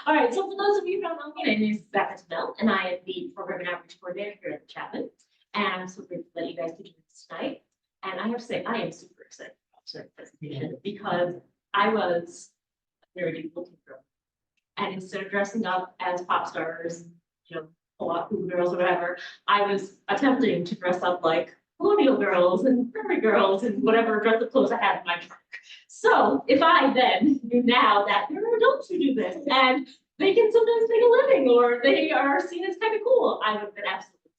All right, so for those of you who don't know me, my name is Agnello, and I am the Program and Outreach Coordinator here at the Chapman. And I'm so grateful that you guys could join us tonight. And I have to say, I am super excited about tonight's presentation because I was a very deep looking girl. And instead of dressing up as pop stars, pull out cool girls or whatever, I was attempting to dress up like colonial girls and prairie girls and whatever dress up clothes I had in my trunk. So if I then knew now that there are adults who do this and they can sometimes make a living or they are seen as kind of cool, I would have been absolutely.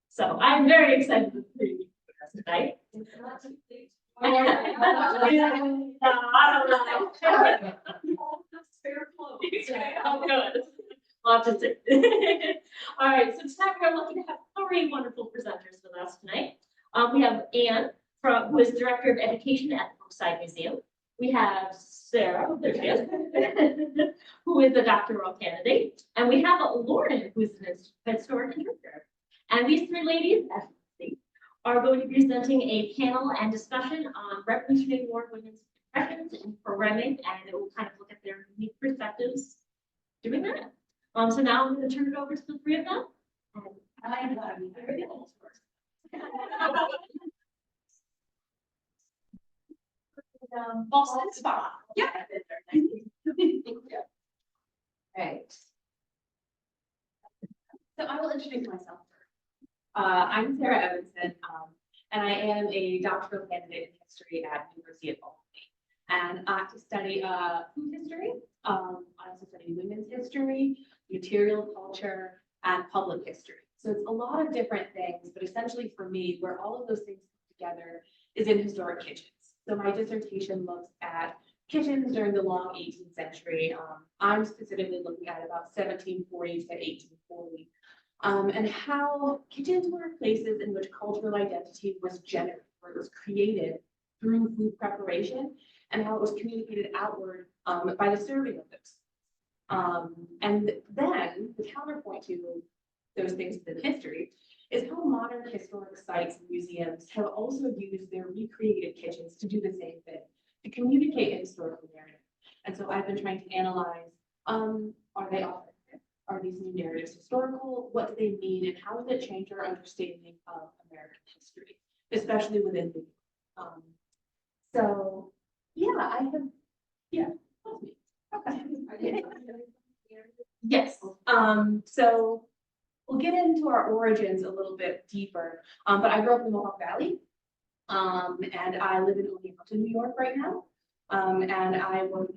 So I'm very excited to see you tonight. I don't know. Oh, good. Lots to say. All right, so tonight we're lucky to have 3 wonderful presenters with us tonight. We have Anne, who is Director of Education at the Brookside Museum. We have Sara, there she is, who is a doctoral candidate. And we have Lauren, who is an historic interpreter. And these 3 ladies, as you can see, are going to be presenting a panel and discussion on Revolutionary War women's impressions and programming, and it will kind of look at their unique perspectives doing that. So now I'm going to turn it over to the 3 of them. And Boston Spa. Yeah. Right. So I will introduce myself. I'm Sara Evenson, and I am a doctoral candidate in history at University of Albany. And I study food history. I also study women's history, material culture, and public history. So it's a lot of different things, but essentially for me, where all of those things come together is in historic kitchens. So my dissertation looks at kitchens during the long 18th century. I'm specifically looking at about 1740 to 1840. And how kitchens were places in which cultural identity was generated, where it was created through food preparation, and how it was communicated outward by the serving of those. And then the counterpoint to those things within history is how modern historic sites and museums have also used their recreated kitchens to do the same thing, to communicate a historical narrative. And so I've been trying to analyze, are they authentic? Are these new narratives historical? What do they mean? And how does it change our understanding of American history, especially within the so yeah, I have, yeah, that's me. Okay. Yes. So we'll get into our origins a little bit deeper. But I grew up in the Mohawk Valley. And I live in Oneonta, New York right now. And I was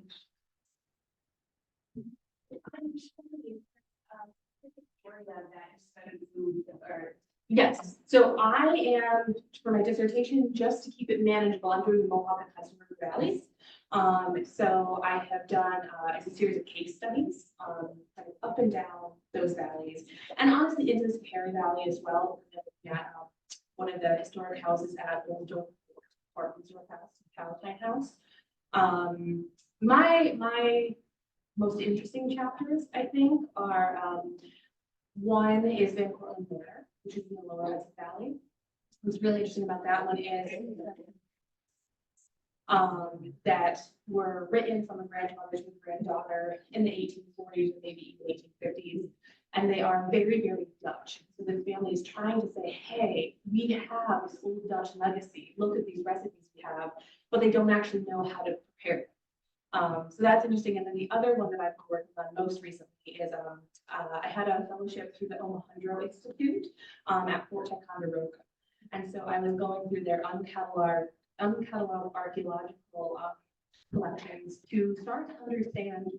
yes. So I am, for my dissertation, just to keep it manageable, I'm doing the Mohawk and Hudson River Valleys. So I have done a series of case studies kind of up and down those valleys, and honestly into the Sahara Valley as well. Yeah, one of the historic houses at Old Dorp Park Resort House, Palatine House. My most interesting chapters, I think, are one is Van Cortlandt Manor, which is in the Lower Hudson Valley. What's really interesting about that one is that were written from a grandmother to a granddaughter in the 1840s or maybe even 1850s, and they are very, very Dutch. So the family is trying to say, hey, we have this old Dutch legacy. Look at these recipes we have, but they don't actually know how to prepare them. So that's interesting. And then the other one that I've been working on most recently is I had a fellowship through the Omohundro Institute at Fort Ticonderoga. And so I was going through their uncatalogued archaeological collections to start to understand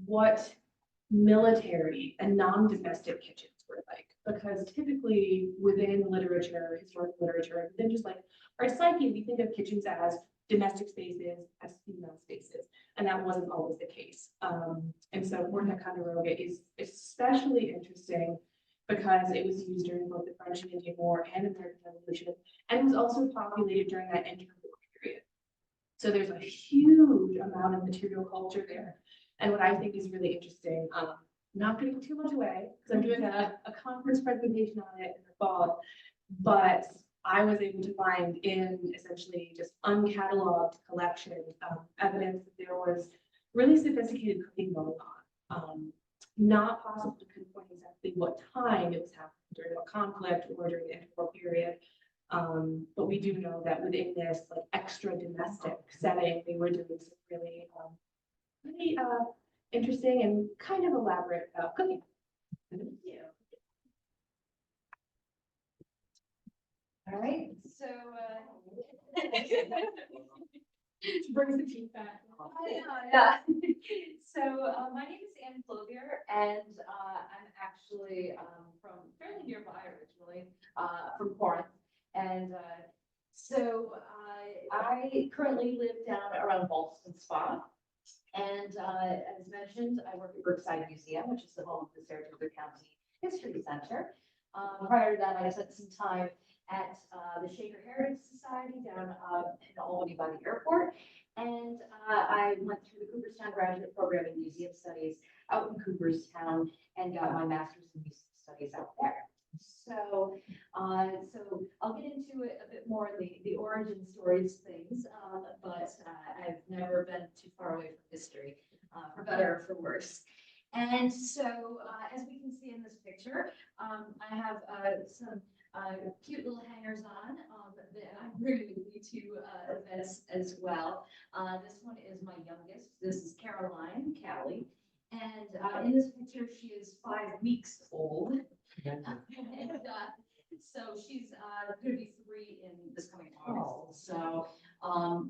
what military and non-domestic kitchens were like. Because typically within literature, historical literature, within just like our psyche, we think of kitchens as domestic spaces, as female spaces, and that wasn't always the case. And so Fort Ticonderoga is especially interesting because it was used during both the French and Indian War and American Revolution, and was also populated during that interwar period. So there's a huge amount of material culture there. And what I think is really interesting, not giving too much away, because I'm doing a conference presentation on it in the fall, but I was able to find in essentially just uncatalogued collection evidence that there was really sophisticated cooking going on. not possible to pinpoint exactly what time it was happening, during what conflict or during the interwar period. But we do know that within this like extra domestic setting, they were doing some really, really interesting and kind of elaborate cooking. Yeah. All right, so, Brings the teeth back. yeah. So, my name is Clothier, and, I'm actually, from fairly nearby originally, from Corinth. And, so, I currently live down around Ballston Spa. And, as mentioned, I work at Brookside Museum, which is the home of the Saratoga County History Center. Prior to that, I spent some time at the Shaker Heritage Society down in Albany by the airport. And I went through the Cooperstown Graduate Program in Museum Studies out in Cooperstown and got my master's in museum studies out there. So, so I'll get into it a bit more, the origin stories things, but I've never been too far away from history, for better or for worse. And so, as we can see in this picture, I have some cute little hangers on that I'm bringing with me to events as well. This one is my youngest. This is Caroline Callie. And in this picture, she is 5 weeks old. And so she's going to be 3 in this coming August. So,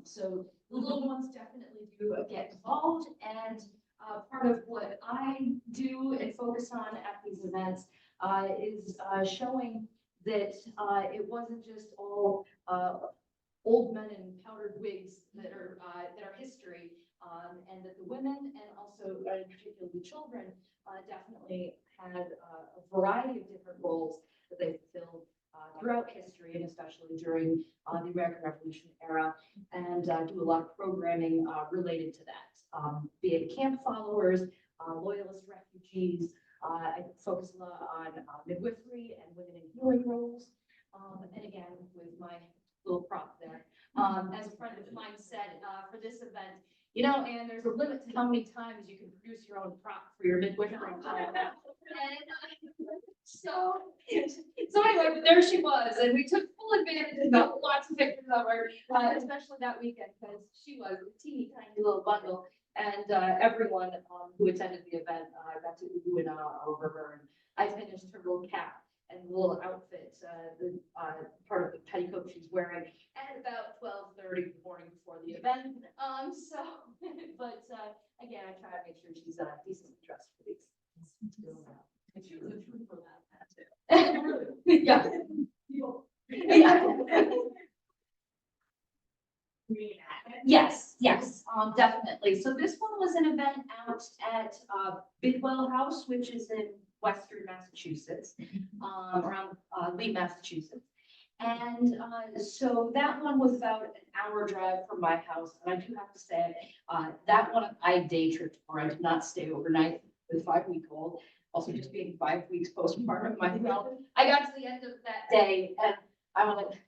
so the little ones definitely do get involved. And part of what I do and focus on at these events is showing that it wasn't just all old men in powdered wigs that are history, and that the women and also particularly children definitely had a variety of different roles that they fulfilled throughout history, and especially during the American Revolution era, and do a lot of programming related to that, be it camp followers, loyalist refugees. I focus a lot on midwifery and women in healing roles. And again, with my little prop there, as a friend of mine said, for this event, you know, and there's a limit to how many times you can produce your own prop for your midwifery. So anyway, but there she was, and we took full advantage and got lots of pictures of her, especially that weekend, because she was a teeny tiny little bundle. And everyone who attended the event got to ooh and ah over her. And I finished her little cap and little outfit, the part of the petticoat she's wearing, at about 12:30 in the morning before the event. But again, I try to make sure she's decently dressed for these. And she was a trooper that too. Yeah. Yeah. Yes, yes, definitely. So this one was an event out at Bidwell House, which is in Western Massachusetts, around Lee, Massachusetts. And so that one was about an hour drive from my house. And I do have to say, that one I day tripped for. I did not stay overnight with 5-week-old. Also, just being 5 weeks postpartum myself, I got to the end of that day and I was like,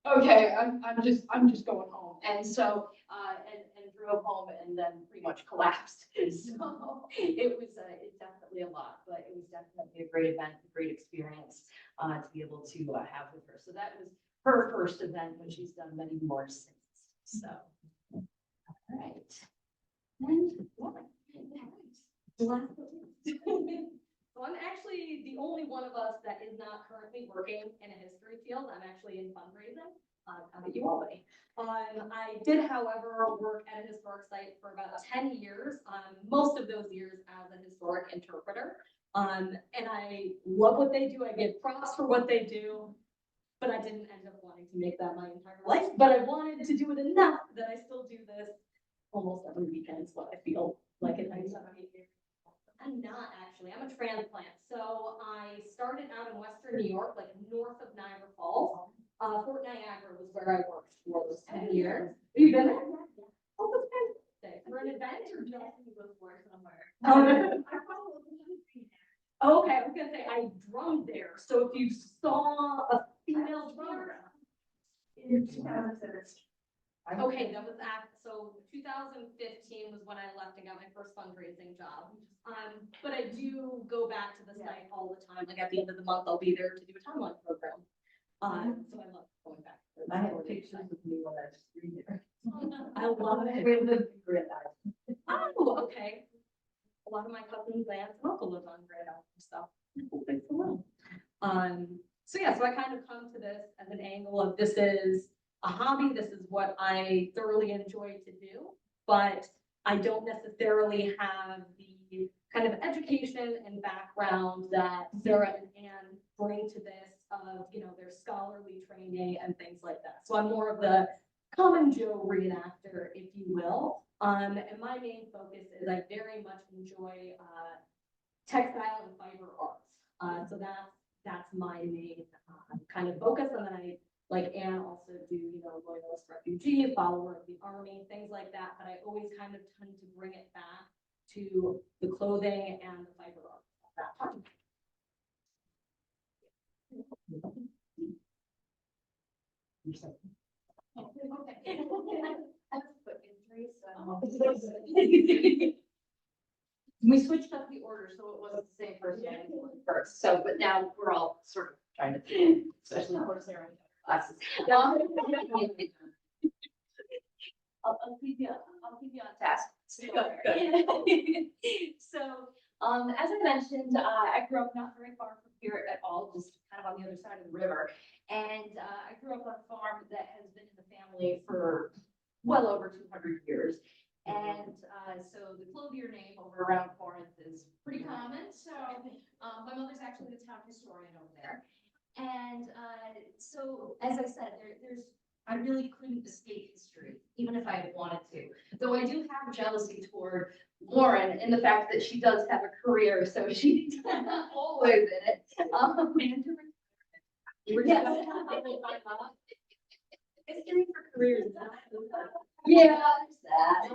okay, I'm just going home. And so, and drove home and then pretty much collapsed. So it was, it's definitely a lot, but it was definitely a great event, a great experience, to be able to have with her. So that was her first event, but she's done many more since. So, all right. And So I'm actually the only one of us that is not currently working in a history field. I'm actually in fundraising out at Albany. I did, however, work at a historic site for about 10 years, most of those years as a historic interpreter. And I love what they do. I get props for what they do, but I didn't end up wanting to make that my entire life. But I wanted to do it enough that I still do this almost every weekend, is what I feel like in 97 years. I'm not actually, I'm a transplant. So I started out in Western New York, like north of Niagara Falls. Fort Niagara was where I worked for those 10 years. Have you been there? Oh, that's fantastic. For an event or just somewhere? Oh, okay, I was gonna say I drummed there. So if you saw a female drummer in 2006. Okay, that was at so 2015 was when I left and got my first fundraising job. But I do go back to the site all the time, like at the end of the month, I'll be there to do a timeline program. So I love going back. I have pictures of me when I was 3 years. I love it. We lived in Grand Island. Oh, okay. A lot of my cousins, aunts, and uncle live on Grand Island and stuff. Thanks a lot. So yeah, so I kind of come to this as an angle of this is a hobby, this is what I thoroughly enjoy to do, but I don't necessarily have the kind of education and background that Sarah and Anne bring to this of, you know, their scholarly training and things like that. So I'm more of the common Joe reenactor, if you will. And my main focus is I very much enjoy textile and fiber arts. So that's my main kind of focus. And then I, like Anne, also do, you know, loyalist refugee, follower of the army, things like that. But I always kind of tend to bring it back to the clothing and the fiber art at that time. We switched up the order, so it wasn't the same person first, so, but now we're all sort of trying to, especially for Sarah classes. I'll keep you on task. So, as I mentioned, I grew up not very far from here at all, just kind of on the other side of the river. And I grew up on a farm that has been in the family for well over 200 years. And so the Clothier name over around Corinth is pretty common. So my mother's actually the town historian over there. And so, as I said, I really couldn't escape history, even if I had wanted to. Though I do have jealousy toward Lauren in the fact that she does have a career, so she's not always in it. Yes. History for careers. Yeah, there's that.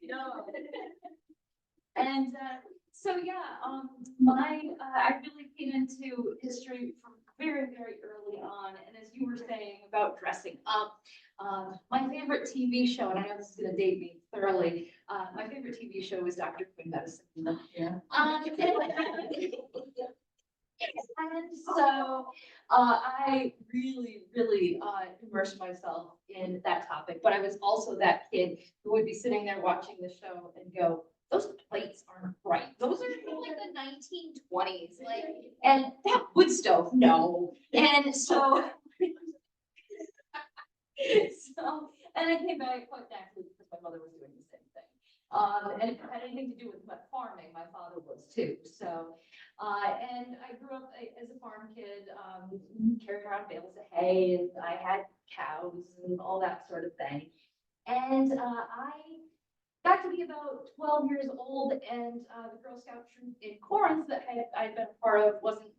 No. And so, yeah, I really came into history from very, very early on. And as you were saying about dressing up, my favorite TV show, and I know this is going to date me thoroughly, my favorite TV show was Dr. Quinn Medicine. Yeah. And so I really, really immersed myself in that topic. But I was also that kid who would be sitting there watching the show and go, those plates aren't right. Those are from like the 1920s. Like, and that wood stove, no. And so, and I came back quite naturally because my mother was doing the same thing. And it had anything to do with farming, my father was too. So, and I grew up as a farm kid, carrying around bales of hay, and I had cows and all that sort of thing. And I got to be about 12 years old, and the Girl Scout troop in Corinth that I'd been a part of wasn't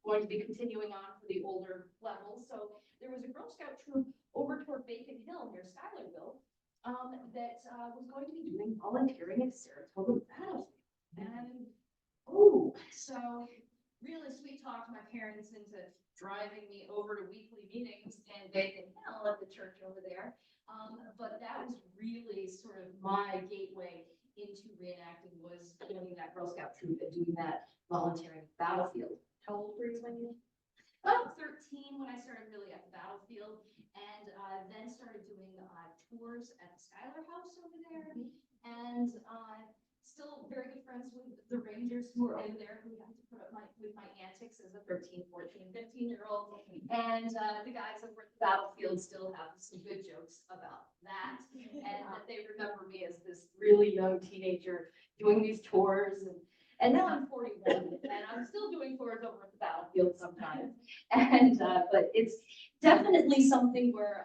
going to be continuing on for the older levels. So there was a Girl Scout troop over toward Bacon Hill near Schuylerville that was going to be doing volunteering at Saratoga Battlefield. And so really sweet talked my parents into driving me over to weekly meetings in Bacon Hill at the church over there. But that was really sort of my gateway into reenacting, was joining that Girl Scout troop and doing that volunteering at the battlefield. How old were you when you? About 13 when I started really at the battlefield, and then started doing tours at the Schuyler House over there, and still very good friends with the Rangers who were over there, who had to put up with my antics as a 13, 14, 15-year-old. And the guys over at the battlefield still have some good jokes about that. And that they remember me as this really young teenager doing these tours. And now I'm 41, and I'm still doing tours over at the battlefield sometimes. And but it's definitely something where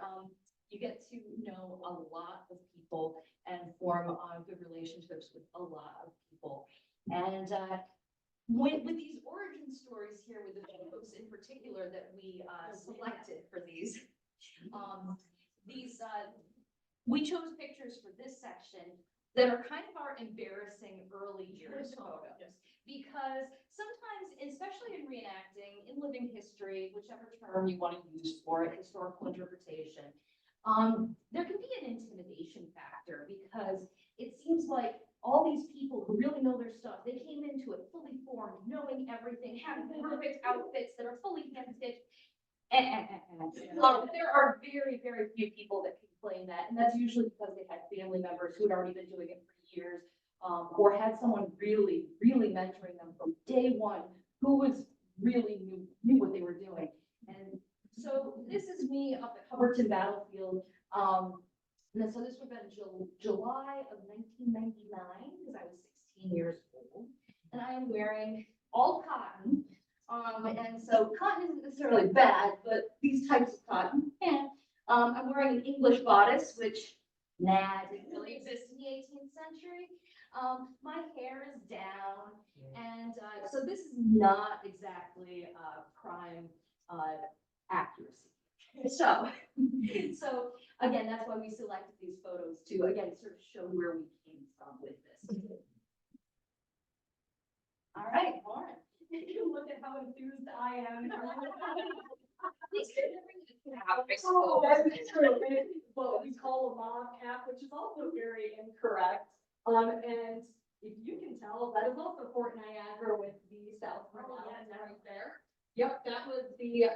you get to know a lot of people and form good relationships with a lot of people. And with these origin stories here, with the photos in particular that we selected for these, we chose pictures for this section that are kind of our embarrassing early years photos. Because sometimes, especially in reenacting, in living history, whichever term you want to use for it, historical interpretation, there can be an intimidation factor because it seems like all these people who really know their stuff, they came into it fully formed, knowing everything, having perfect outfits that are fully hand stitched. There are very, very few people that can claim that, and that's usually because they had family members who had already been doing it for years, or had someone really, really mentoring them from day one, who was really knew what they were doing. And so this is me up at Hubbardton Battlefield. And so this would have been July of 1999, because I was 16 years old, and I am wearing all cotton. And so cotton isn't necessarily bad, but these types of cotton, yeah. I'm wearing an English bodice, which didn't really exist in the 18th century. My hair is down, and so this is not exactly prime accuracy. So again, that's why we selected these photos to, again, sort of show where we came from with this. All right, Lauren. Look at how enthused I am. These could never even have, I Oh, suppose. that is true. And it's what we call a mob cap, which is also very incorrect. And if you can tell, that is also Fort Niagara with the South Mountains right there. Yep, that was the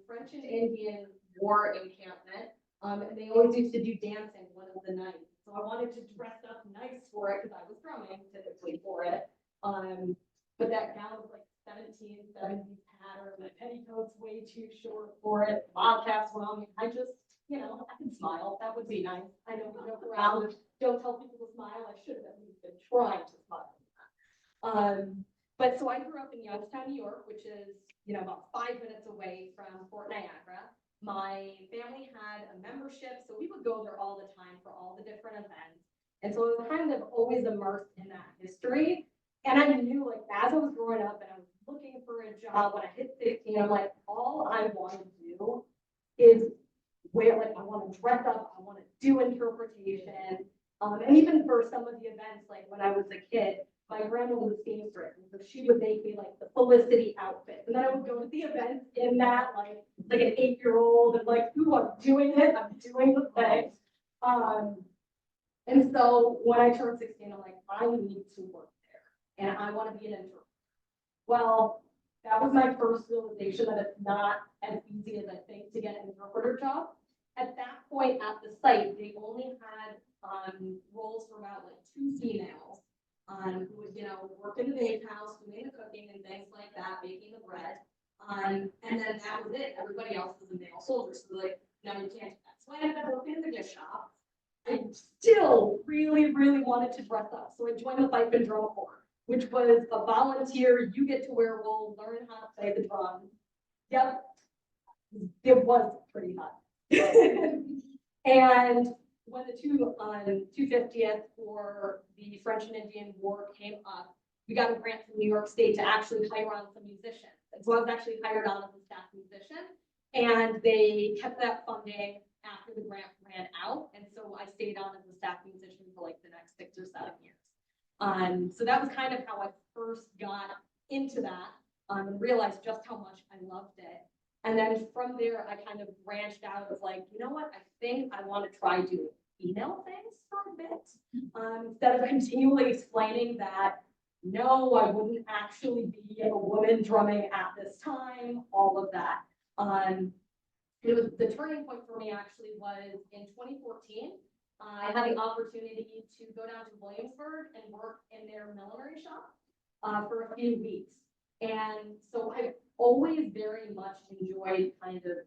French and Indian War encampment. And they always used to do dancing one of the nights. So I wanted to dress up nice for it because I was drumming typically for it. But that gown was like 1770s pattern. My petticoat's way too short for it. Mob cap's wrong. I just, I can smile. That would be nice. I know we joke around. Don't tell people to smile. I should have at least been trying to smile. But so I grew up in Youngstown, New York, which is, about 5 minutes away from Fort Niagara. My family had a membership, so we would go there all the time for all the different events. And so I was kind of always immersed in that history. And I knew, like, as I was growing up and I was looking for a job when I hit 16, I'm like, all I want to do is wear, like, I want to dress up, I want to do interpretation. And even for some of the events, like when I was a kid, my grandma was a seamstress, and so she would make me like the Felicity outfit. And then I would go to the events in that, like an 8-year-old, and like, ooh, I'm doing it, I'm doing the thing. And so when I turned 16, I'm like, I need to work there, and I want to be an interpreter. Well, that was my first realization that it's not as easy as I think to get an interpreter job. At that point at the site, they only had roles for about like 2 females who would, work in the bakehouse, doing the cooking and things like that, making the bread. And then that was it. Everybody else was a male soldier. So like, no, you can't do that. So I ended up working in the gift shop. I still really, really wanted to dress up. So I joined the Pipe and Drum Corps, which was a volunteer, you get to wear a role, learn how to play the drum. Yep, it was pretty hot. And when the 250th for the French and Indian War came up, we got a grant from New York State to actually hire on some musicians. And so I was actually hired on as a staff musician, and they kept that funding after the grant ran out. And so I stayed on as a staff musician for like the next 6 or 7 years. So that was kind of how I first got into that and realized just how much I loved it. And then from there, I kind of branched out as like, you know what, I think I want to try doing female things for a bit. Instead of continually explaining that, no, I wouldn't actually be a woman drumming at this time, all of that. It was the turning point for me actually was in 2014. I had the opportunity to go down to Williamsburg and work in their millinery shop for a few weeks. And so I've always very much enjoyed kind of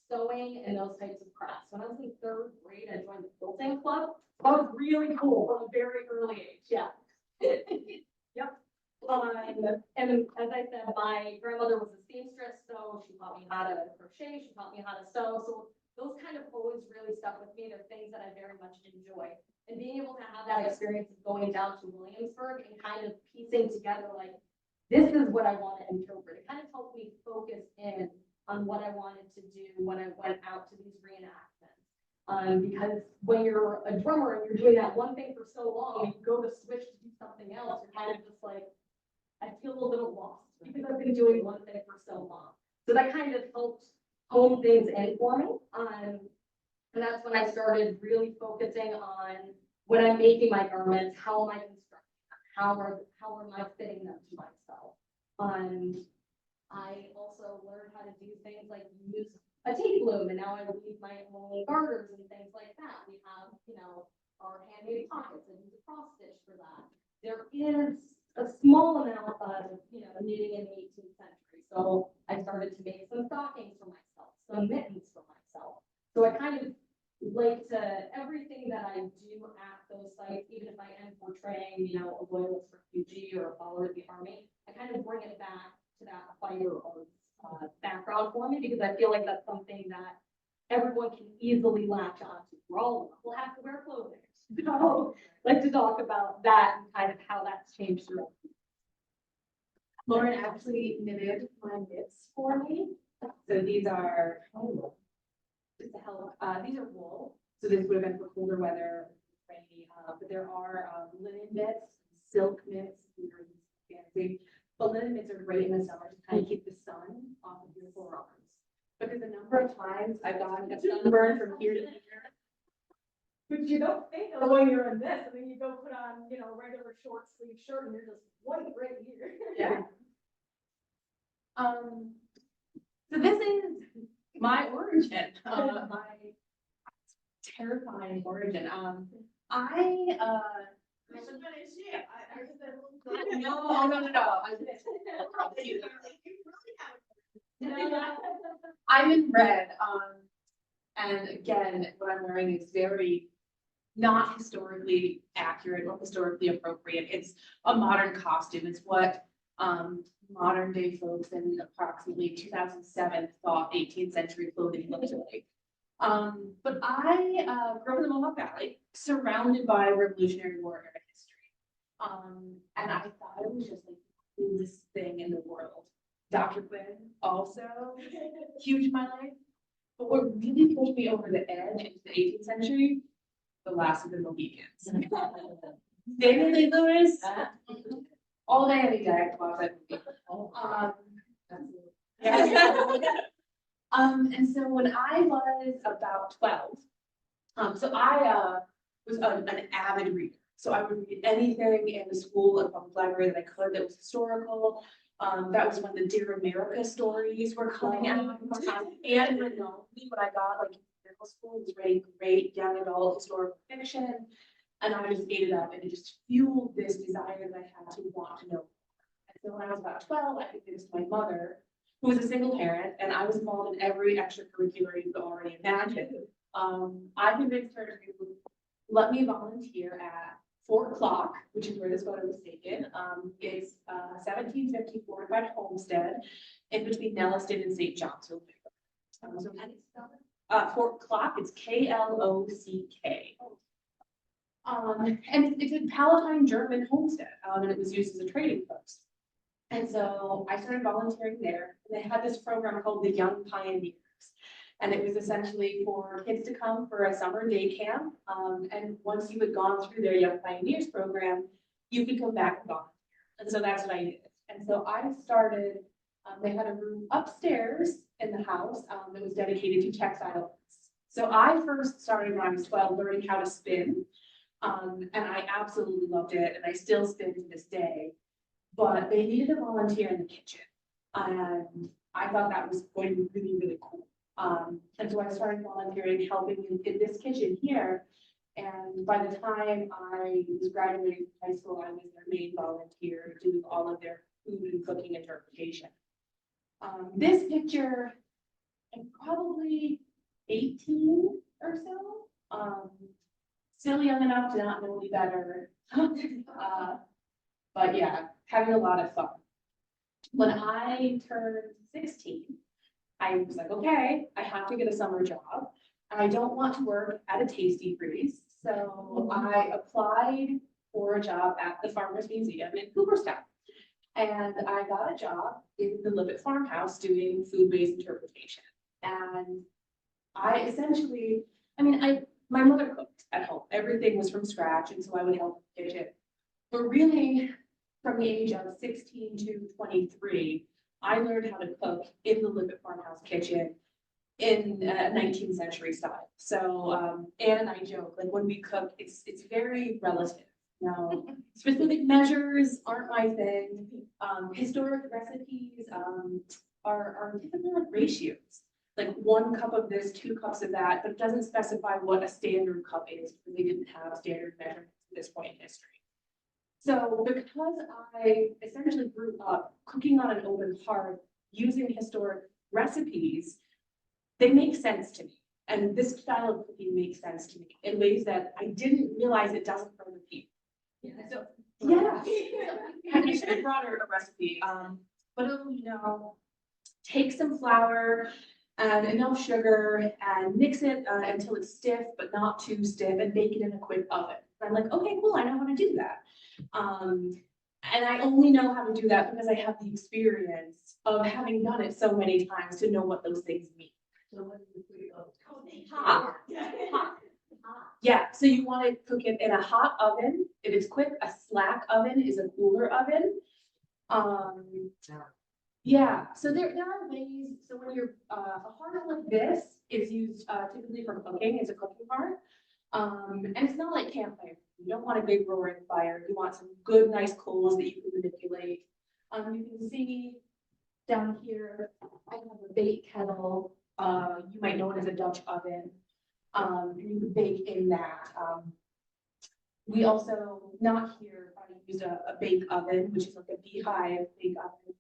sewing and those types of crafts. When I was in 3rd grade, I joined the quilting club. That was really cool from a very early age, yeah. Yep. And as I said, my grandmother was a seamstress, so she taught me how to crochet, she taught me how to sew. So those kind of always really stuck with me. They're things that I very much enjoy. And being able to have that experience of going down to Williamsburg and kind of piecing together, like, this is what I want to interpret. It kind of helped me focus in on what I wanted to do when I went out to these reenactments. Because when you're a drummer and you're doing that one thing for so long, and you go to switch to do something else, you're kind of just like, I feel a little lost because I've been doing one thing for so long. So that kind of helped hone things in for me. And that's when I started really focusing on when I'm making my garments, how am I constructing them? How am I fitting them to myself? I also learned how to do things like use a tape loom, and now I weave my own garters and things like that. We have, our handmade pockets and use a cross stitch for that. There is a small amount of, knitting in the 18th century. So I started to make some stockings for myself, some mittens for myself. So I kind of like to, everything that I do at those sites, even if I am portraying, a loyalist refugee or a follower of the army, I kind of bring it back to that fighter or background for me, because I feel like that's something that everyone can easily latch on to. We're all will have to wear clothing. So I'd like to talk about that and kind of how that's changed throughout. Lauren actually knitted my mitts for me. So these are, just to help, these are wool. So this would have been for colder weather, rainy, but there are linen mitts, silk mitts, fancy. But linen mitts are great in the summer to kind of keep the sun off of your forearms. Because the number of times I've gotten a sunburn from here to here, which you don't think of when you're in this, and then you go put on, regular short sleeve shirt and you're just white right here. Yeah. So this is my origin, my terrifying origin. I'm in red, and again, what I'm wearing is very not historically accurate or historically appropriate. It's a modern costume. It's what modern day folks in approximately 2007 thought 18th century clothing looked like. But I grew up in the Mohawk Valley, surrounded by Revolutionary War era history. And I thought it was just like the coolest thing in the world. Dr. Quinn, also huge in my life. But what really pushed me over the edge into the 18th century, the last of the Mohicans. David Lee Lewis, all day, every day, I watch that movie. And so when I was about 12, so I was an avid reader. So I would read anything in the school and public library that I could that was historical. That was when the Dear America stories were coming out. And when I got like in middle school, was reading great young adult historical fiction. And I just ate it up, and it just fueled this desire that I had to want to know. And so when I was about 12, I convinced my mother, who was a single parent, and I was involved in every extracurricular you could already imagine. I convinced her to let me volunteer at Fort Clock, which is where this photo was taken. It's 1750 fortified homestead in between Nelliston and St. John's. Fort Clock, it's Klock. And it's a Palatine German homestead, and it was used as a trading post. And so I started volunteering there, and they had this program called the Young Pioneers. And it was essentially for kids to come for a summer day camp. And once you had gone through their Young Pioneers program, you could come back and volunteer. And so that's what I did. And so I started, they had a room upstairs in the house that was dedicated to textile arts. So I first started when I was 12, learning how to spin. And I absolutely loved it, and I still spin to this day. But they needed a volunteer in the kitchen, and I thought that was going to be really, really cool. And so I started volunteering, helping in this kitchen here. And by the time I was graduating from high school, I was their main volunteer, doing all of their food and cooking interpretation. This picture, I'm probably 18 or so. Still young enough to not know any better. But yeah, having a lot of fun. When I turned 16, I was like, okay, I have to get a summer job. I don't want to work at a Tasty Freeze. So I applied for a job at the Farmers Museum in Cooperstown. And I got a job in the Libet farmhouse doing food-based interpretation. And I essentially, my mother cooked at home. Everything was from scratch, and so I would help in the kitchen. But really, from the age of 16 to 23, I learned how to cook in the Libet farmhouse kitchen in 19th century style. So Anne and I joke, like when we cook, it's very relative. Now, specific measures aren't my thing. Historic recipes are typically like ratios. Like 1 cup of this, 2 cups of that, but it doesn't specify what a standard cup is because they didn't have standard measurements at this point in history. So because I essentially grew up cooking on an open hearth using historic recipes, they make sense to me. And this style of cooking makes sense to me in ways that I didn't realize it doesn't for other people. So, yeah. I should have brought her a recipe. But it'll, take some flour and enough sugar and mix it until it's stiff, but not too stiff, and bake it in a quick oven. And I'm like, okay, cool, I know how to do that. And I only know how to do that because I have the experience of having done it so many times to know what those things mean. So what is the Hot. Hot. Yeah, so you want to cook it in a hot oven. If it's quick, a slack oven is a cooler oven. Yeah, so there are ways, so when you're, a hearth like this is used typically for cooking, it's a cooking hearth. And it's not like campfire. You don't want a big roaring fire. You want some good, nice coals that you can manipulate. You can see down here, I have a bake kettle. You might know it as a Dutch oven. And you can bake in that. We also, not here, use a bake oven, which is like a beehive bake oven.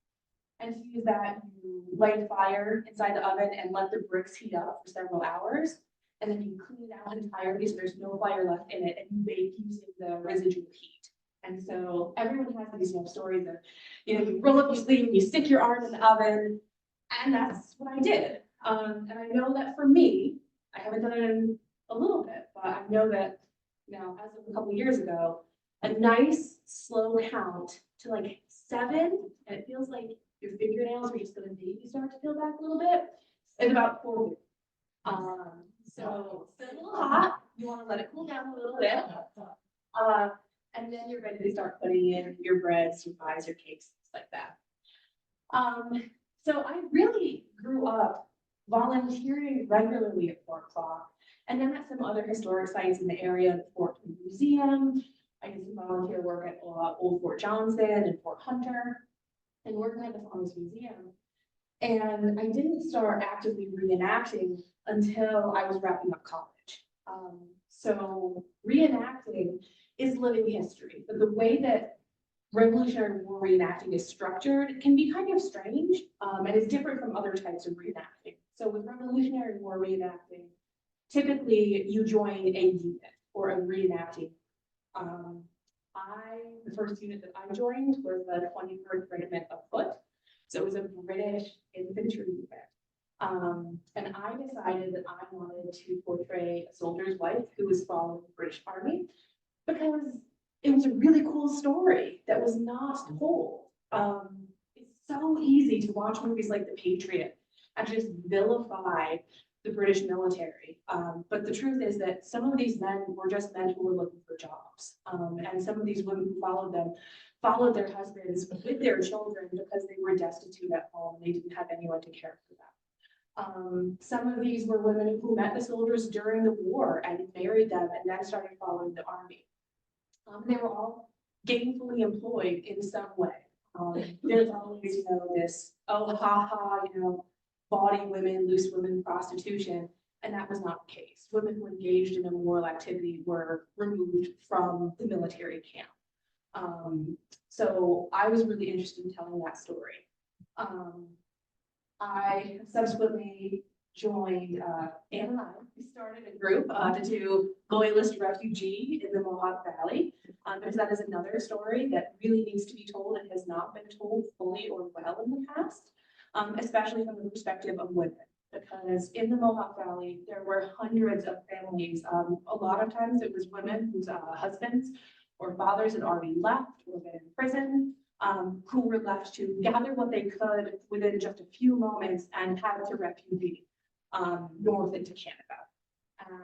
And to use that, you light a fire inside the oven and let the bricks heat up for several hours. And then you clean it out entirely so there's no fire left in it, and you bake using the residual heat. And so everyone has these stories of, you roll up your sleeve and you stick your arm in the oven, and that's what I did. And I know that for me, I haven't done it in a little bit, but I know that now, as of a couple years ago, a nice slow count to like 7, and it feels like your fingernails are just gonna maybe start to peel back a little bit, is about 4. So it's a little hot, you wanna let it cool down a little bit. And then you're ready to start putting in your breads, your pies, your cakes, things like that. So I really grew up volunteering regularly at 4 o'clock, and then at some other historic sites in the area, the Fort Museum. I did some volunteer work at Old Fort Johnson and Fort Hunter, and working at the Farmers Museum. And I didn't start actively reenacting until I was wrapping up college. So reenacting is living history, but the way that Revolutionary War reenacting is structured can be kind of strange, and it's different from other types of reenacting. So with Revolutionary War reenacting, typically you join a unit or a reenacting. The first unit that I joined was the 21st Regiment of Foot. So it was a British infantry unit. And I decided that I wanted to portray a soldier's wife who was following the British Army because it was a really cool story that was not told. It's so easy to watch movies like The Patriot and just vilify the British military. But the truth is that some of these men were just men who were looking for jobs. And some of these women who followed them followed their husbands with their children because they were destitute at home. They didn't have anyone to care for them. Some of these were women who met the soldiers during the war and married them and then started following the army. They were all gainfully employed in some way. There's always, this, oh, ha ha, bawdy women, loose women, prostitution, and that was not the case. Women who engaged in immoral activity were removed from the military camp. So I was really interested in telling that story. I subsequently joined Anne and I. We started a group to do Loyalist Refugee in the Mohawk Valley, because that is another story that really needs to be told and has not been told fully or well in the past. Especially from the perspective of women, because in the Mohawk Valley, there were hundreds of families. A lot of times it was women whose husbands or fathers had already left or been in prison, who were left to gather what they could within just a few moments and have to refugee north into Canada.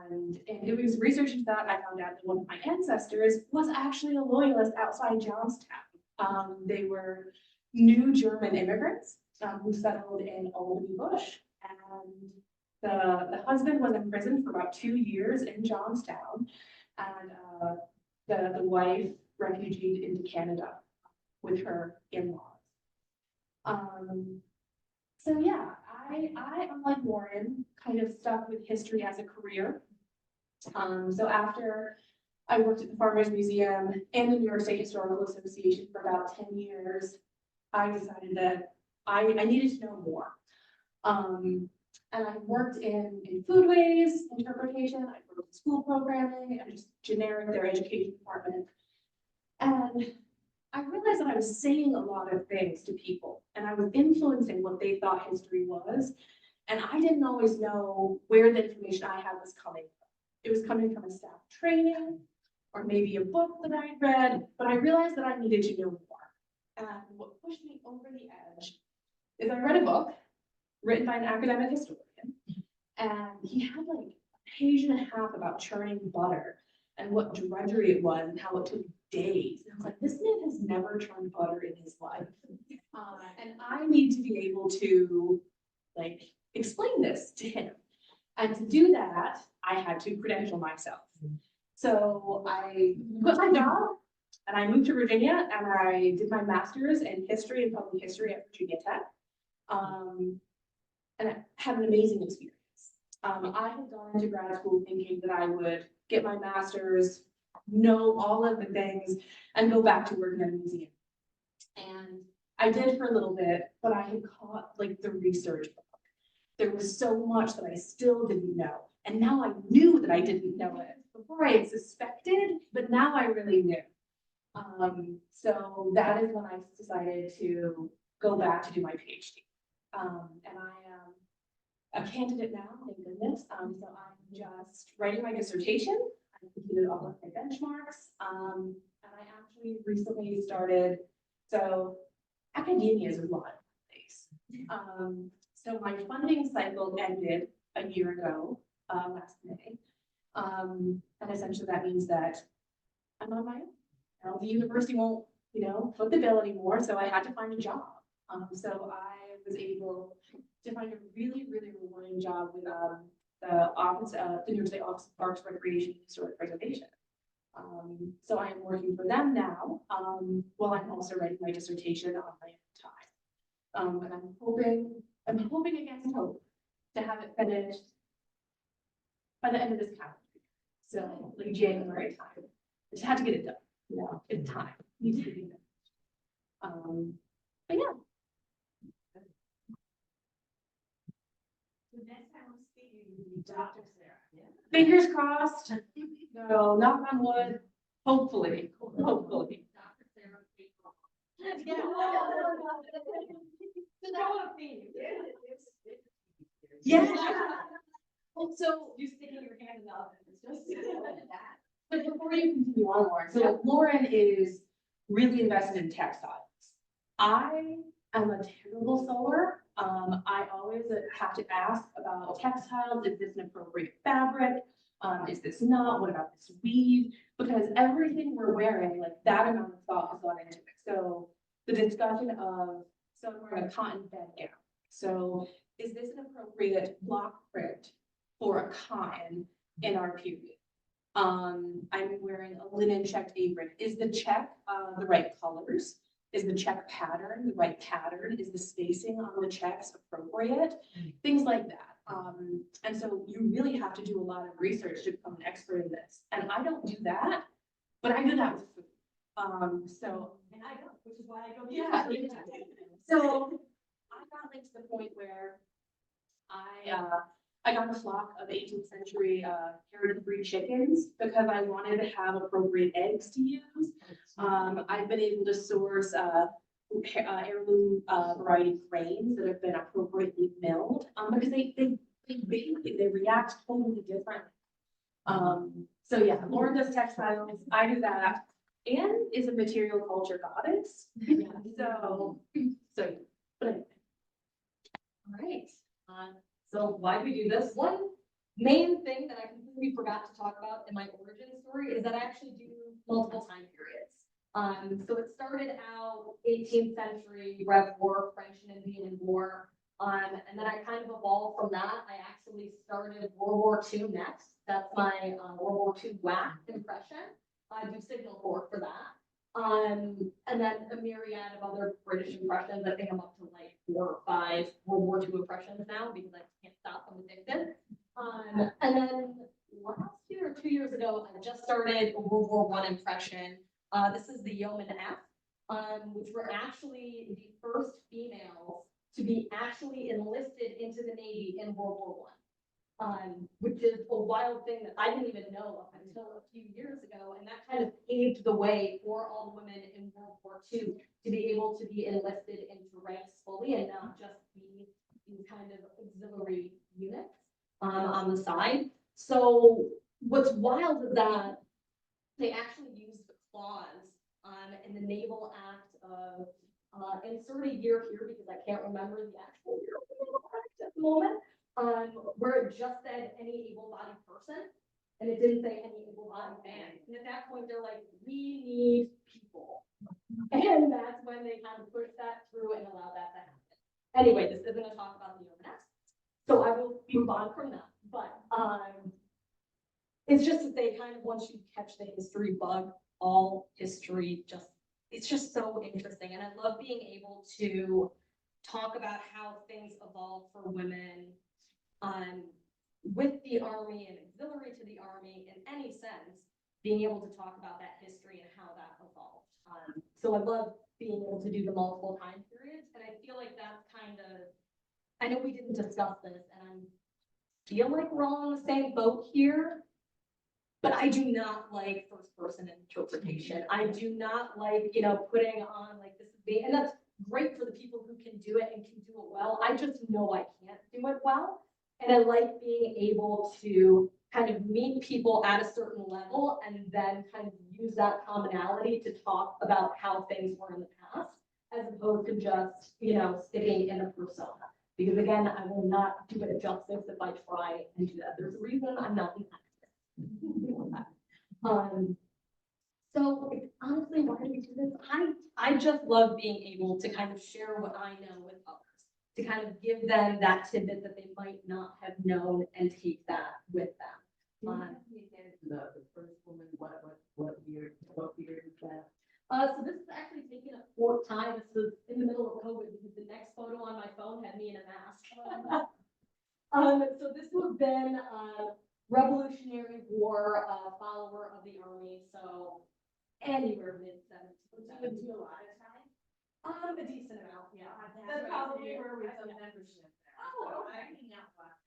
And it was researching that I found out that one of my ancestors was actually a loyalist outside Johnstown. They were new German immigrants who settled in Albany Bush, and the husband was in prison for about 2 years in Johnstown, and the wife refugeed into Canada with her in-laws. So yeah, I, unlike Lauren, kind of stuck with history as a career. So after I worked at the Farmers Museum and the New York State Historical Association for about 10 years, I decided that I needed to know more. And I worked in foodways, interpretation, I worked in school programming, and just generic, their education department. And I realized that I was saying a lot of things to people, and I was influencing what they thought history was. And I didn't always know where the information I had was coming from. It was coming from a staff training, or maybe a book that I had read, but I realized that I needed to know more. And what pushed me over the edge is I read a book written by an academic historian, and he had like a page and a half about churning butter and what drudgery it was and how it took days. And I was like, this man has never churned butter in his life. And I need to be able to like explain this to him. And to do that, I had to credential myself. So I quit my job and I moved to Virginia, and I did my master's in history and public history at Virginia Tech. And I had an amazing experience. I had gone into grad school thinking that I would get my master's, know all of the things, and go back to working at a museum. And I did for a little bit, but I had caught like the research bug. There was so much that I still didn't know. And now I knew that I didn't know it. Before I had suspected, but now I really knew. So that is when I decided to go back to do my PhD. And I am a candidate now, thank goodness. So I'm just writing my dissertation. I completed all of my benchmarks. And I actually recently started, so academia is a lot of things. So my funding cycle ended a year ago, last May. And essentially that means that I'm on my own. Now, the university won't, foot the bill anymore, so I had to find a job. So I was able to find a really, really rewarding job with the office, the New York State Office of Parks, Recreation, and Historic Preservation. So I am working for them now, while I'm also writing my dissertation on my own time. And I'm hoping against hope to have it finished by the end of this calendar year. So like January time. I just had to get it done. It's time. Needs to be done. But yeah. The next time I'm speaking, will be Dr. Sara. Fingers crossed. No, knock on wood. Hopefully. Hopefully. Yeah. So You sticking your hand in the oven, it's just. but before you continue on, Lauren, so like Lauren is really invested in textiles. I am a terrible sewer. I always have to ask about textiles. Is this an appropriate fabric? Is this not? What about this weave? Because everything we're wearing, like that amount of thought has gone into it. So the discussion of, so I'm wearing a cotton bedgown. So is this an appropriate block print for a cotton in our period? I'm wearing a linen checked apron. Is the check the right colors? Is the check pattern the right pattern? Is the spacing on the checks appropriate? Things like that. And so you really have to do a lot of research to become an expert in this. And I don't do that, but I do that with food. And I don't, which is why I go. Yeah. So I got like to the point where I got a flock of 18th century heritage-free chickens because I wanted to have appropriate eggs to use. I've been able to source heirloom variety grains that have been appropriately milled because they react totally differently. So yeah, Lauren does textiles, I do that, and is a material culture goddess. But anyway. All right, so why do we do this? One main thing that I completely forgot to talk about in my origin story is that I actually do multiple time periods. So it started out 18th century Rev War, French and Indian War. And then I kind of evolved from that. I actually started World War II next. That's my World War II WAC impression. I do Signal Corps for that. And then a myriad of other British impressions. I think I'm up to like 4 or 5 World War II impressions now because I can't stop. I'm addicted. And then last year or 2 years ago, I just started a World War I impression. This is the Yeoman F, which were actually the first females to be actually enlisted into the Navy in World War I. Which is a wild thing that I didn't even know up until a few years ago, and that kind of paved the way for all the women in World War II to be able to be enlisted into ranks fully and not just be these kind of auxiliary units on the side. So what's wild is that they actually used the clause in the Naval Act of insert a year here because I can't remember the actual year of the Naval Act at the moment. Where it just said any able-bodied person, and it didn't say any able-bodied man. And at that point, they're like, we need people. And that's when they kind of pushed that through and allowed that to happen. Anyway, this isn't a talk about the UMS, so I will move on from that. But it's just that they kind of, once you catch the history bug, all history it's just so interesting. And I love being able to talk about how things evolve for women with the Army and auxiliary to the Army in any sense, being able to talk about that history and how that evolved. So I love being able to do the multiple time periods, and I feel like that's kind of, I know we didn't discuss this, and I feel like we're all in the same boat here, but I do not like first person interpretation. I do not like, putting on like this is me, and that's great for the people who can do it and can do it well. I just know I can't do it well. And I like being able to kind of meet people at a certain level and then kind of use that commonality to talk about how things were in the past, as opposed to just, sticking in a persona. Because again, I will not do it justice if I try and do that. There's a reason I'm not an actress. So honestly, why do we do this? I just love being able to kind of share what I know with others, to kind of give them that tidbit that they might not have known and take that with them. The first woman, what year is that? So this is actually taken a 4th time. This was in the middle of COVID because the next photo on my phone had me in a mask. So this would have been Revolutionary War follower of the Army. So anywhere mid-70s. That would do a lot of time. A decent amount, yeah. That's probably where we have membership there. Oh, I hang out a lot.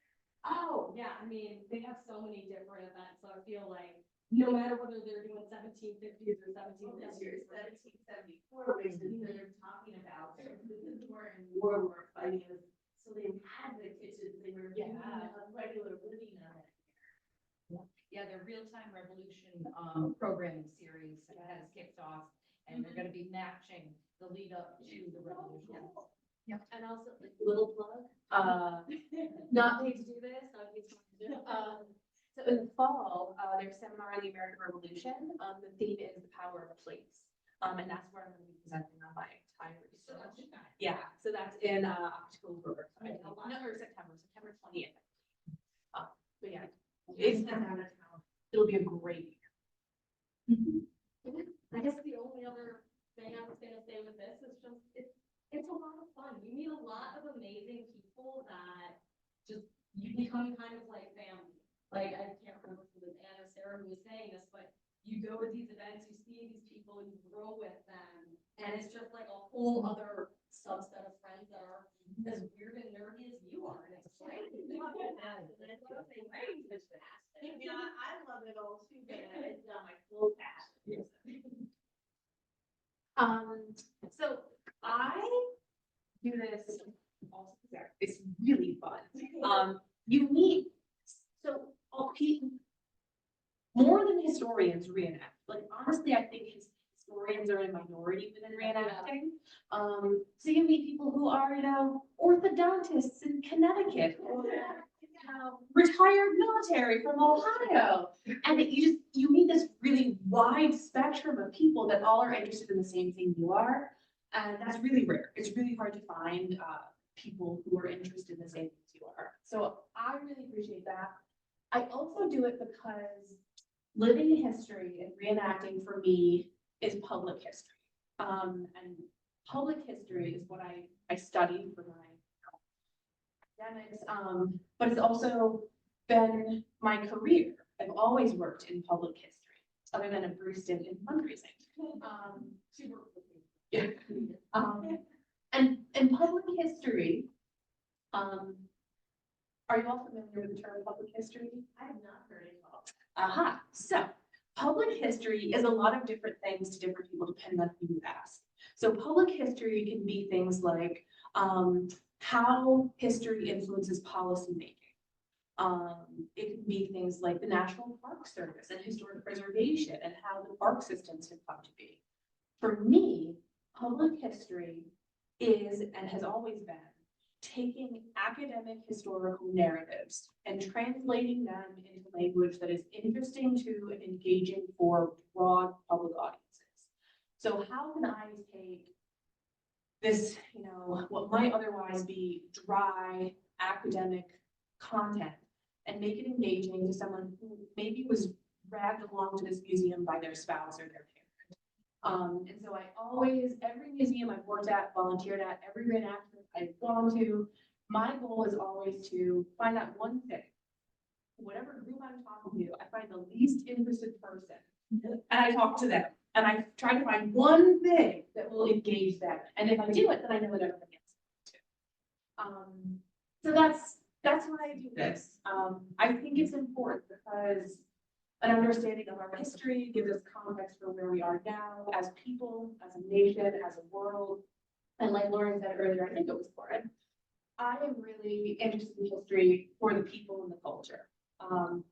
Oh, yeah, I mean, they have so many different events, so I feel like no matter whether they're doing 1750s or 1750s. 1774, which is they're talking about, this is where in war we're fighting, so they had the kitchens, they were doing a regular living on it. Yeah, the real-time revolution programming series has kicked off, and they're gonna be matching the lead up to the revolution. Yep. And also, like, little plug, not paid to do this, not paid to do it. So in the fall, there's a seminar on the American Revolution. The theme is the power of place. And that's where I'm going to be presenting on my entire research. Yeah, so that's in October, September 20th. But yeah, it'll be a great year. I guess the only other thing I was gonna say with this is just, it's a lot of fun. You meet a lot of amazing people that just, you become kind of like family. Like, I can't remember if it was Anna or Sarah who was saying this, but you go to these events, you see these people, you grow with them, and it's just like a whole other subset of friends that are as weird and nerdy as you are, and it's great. Yeah, I love it all too, but it's not my full passion. So I do this also there. It's really fun. You meet, so all people, more than historians reenact. Like, honestly, I think historians are a minority within reenacting. So you meet people who are, orthodontists in Connecticut, or retired military from Ohio. And you meet this really wide spectrum of people that all are interested in the same thing you are. And that's really rare. It's really hard to find people who are interested in the same things you are. So I really appreciate that. I also do it because living history and reenacting for me is public history. And public history is what I studied for my academics, but it's also been my career. I've always worked in public history, other than at Brookside in fundraising. Yeah. And public history, are you all familiar with the term public history? I have not heard it all. Aha, so public history is a lot of different things to different people depending on who you ask. So public history can be things like how history influences policymaking. It can be things like the National Park Service and historic preservation and how the park systems have come to be. For me, public history is and has always been taking academic historical narratives and translating them into language that is interesting to and engaging for broad public audiences. So how can I take this, what might otherwise be dry academic content and make it engaging to someone who maybe was dragged along to this museum by their spouse or their parent? And so I always, every museum I've worked at, volunteered at, every reenactment I've gone to, my goal is always to find that one thing. Whatever group I'm talking to, I find the least interested person and I talk to them and I try to find one thing that will engage them. And if I do it, then I know that everybody else will too. So that's why I do this. I think it's important because an understanding of our history gives us context for where we are now as people, as a nation, as a world. And like Lauren said earlier, I think it was Lauren, I am really interested in history for the people and the culture.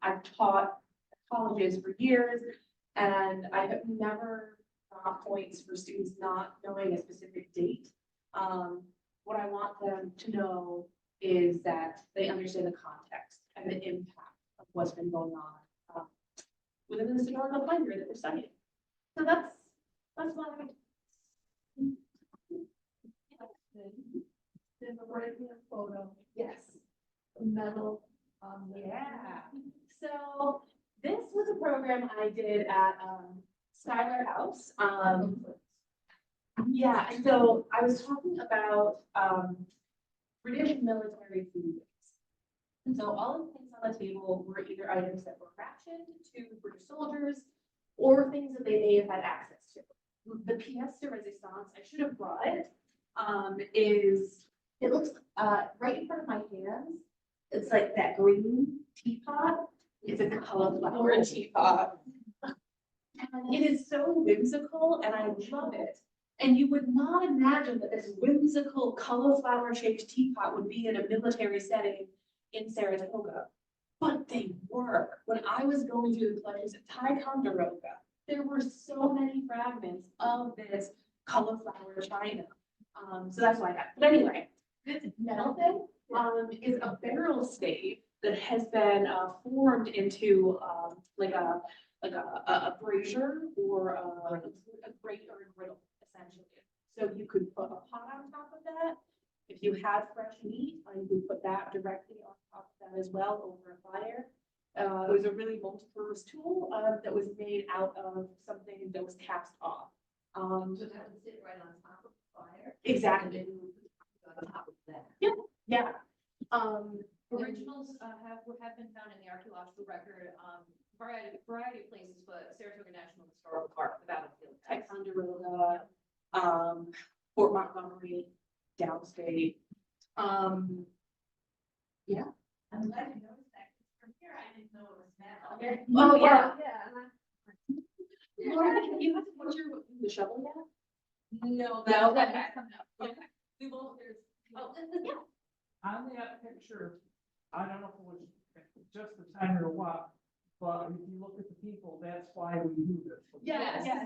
I've taught colleges for years and I have never got points for students not knowing a specific date. What I want them to know is that they understand the context and the impact of what's been going on within the historical time period that we're studying. So that's why There's a right hand photo, yes. medal, Yeah. So this was a program I did at Schuyler House. Yeah, and so I was talking about British military food. And so all of the things on the table were either items that were rationed to British soldiers or things that they may have had access to. The pièce de résistance, I should have brought it, it looks right in front of my hands. It's like that green teapot. It's a cauliflower teapot. And it is so whimsical and I love it. And you would not imagine that this whimsical cauliflower-shaped teapot would be in a military setting in Saratoga. But they were. When I was going through the collections at Ticonderoga, there were so many fragments of this cauliflower china. So that's why that. But anyway, this metal thing is a barrel stave that has been formed into like a brazier or a grate or a griddle, essentially. So you could put a pot on top of that. If you had fresh meat, you could put that directly on top of that as well over a fire. It was a really multi-purpose tool that was made out of something that was cast off. so that would sit right on top of the fire. Exactly. And then you would put it on top of that. Yeah. Originals have been found in the archaeological record, variety of places, but Saratoga National Historical Park, the battlefield. Ticonderoga, Fort Montgomery, downstate. Yeah. I'm glad you noticed that. From here, I didn't know it was metal. Oh, yeah. Yeah. Laura, you have to put the shovel yet? No, No, that's coming up. okay. We won't, Oh, yeah. On that picture, I don't know if it was just the time or what, but if you look at the people, that's why we do this. Yes, Yeah.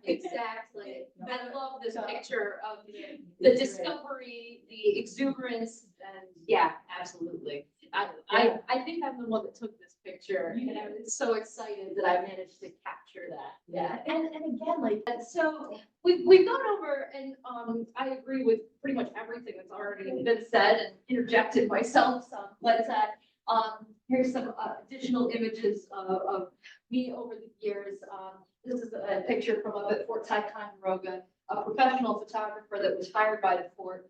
exactly. I love this picture of the discovery, the exuberance, and yeah, absolutely. I think I'm the one that took this picture, and I was so excited that I managed to capture that. Yeah. And again, like, And so we've gone over, and I agree with pretty much everything that's already been said and interjected myself some, but here's some additional images of me over the years. This is a picture from up at Fort Ticonderoga, a professional photographer that was hired by the fort.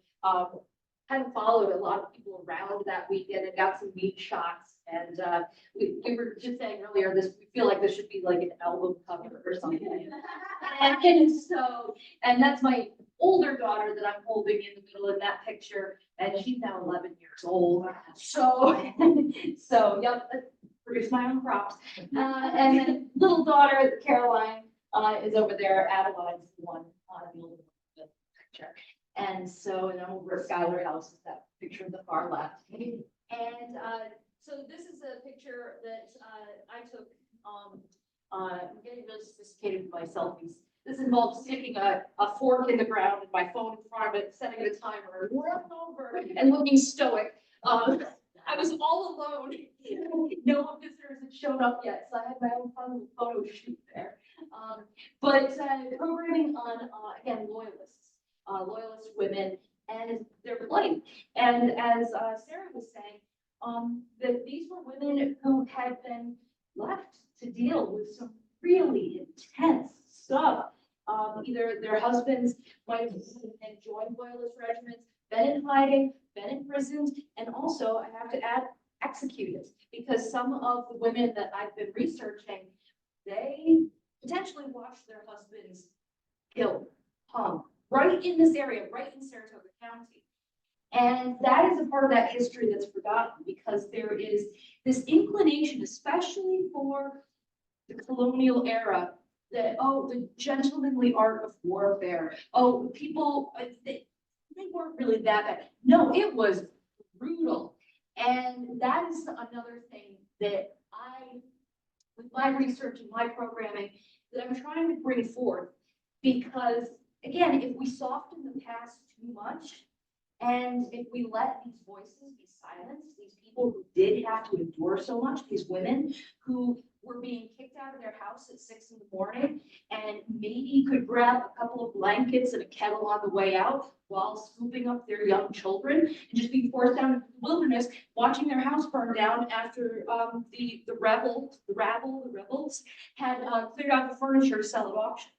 Kind of followed a lot of people around that weekend and got some neat shots. And we were just saying earlier, we feel like this should be like an album cover or something. And that's my older daughter that I'm holding in the middle in that picture, and she's now 11 years old. So yep, produce my own crops. And then little daughter, Caroline, is over there. Adeline's the one on the older picture. And I'm over at Schuyler House, is that picture at the far left. And so this is a picture that I took. I'm getting really sophisticated with my selfies. This involves sticking a fork in the ground and my phone in front of it, setting the timer, running over and looking stoic. I was all alone. No visitors had shown up yet, so I had my own fun little photo shoot there. But programming on, again, loyalist women and their plight. And as Sarah was saying, that these were women who had been left to deal with some really intense stuff. Either their husbands might have joined loyalist regiments, been in hiding, been in prisons, and also, I have to add, executed. Because some of the women that I've been researching, they potentially watched their husbands killed, hung, right in this area, right in Saratoga County. And that is a part of that history that's forgotten, because there is this inclination, especially for the colonial era, that, oh, the gentlemanly art of warfare. Oh, people, they weren't really that bad. No, it was brutal. And that is another thing that with my research and my programming, that I'm trying to bring forth. Because again, if we soften the past too much, and if we let these voices be silenced, these people who did have to endure so much, these women who were being kicked out of their house at 6 a.m. and maybe could grab a couple of blankets and a kettle on the way out while scooping up their young children and just being forced down into the wilderness, watching their house burn down after the rebels had cleared out the furniture to sell at auction.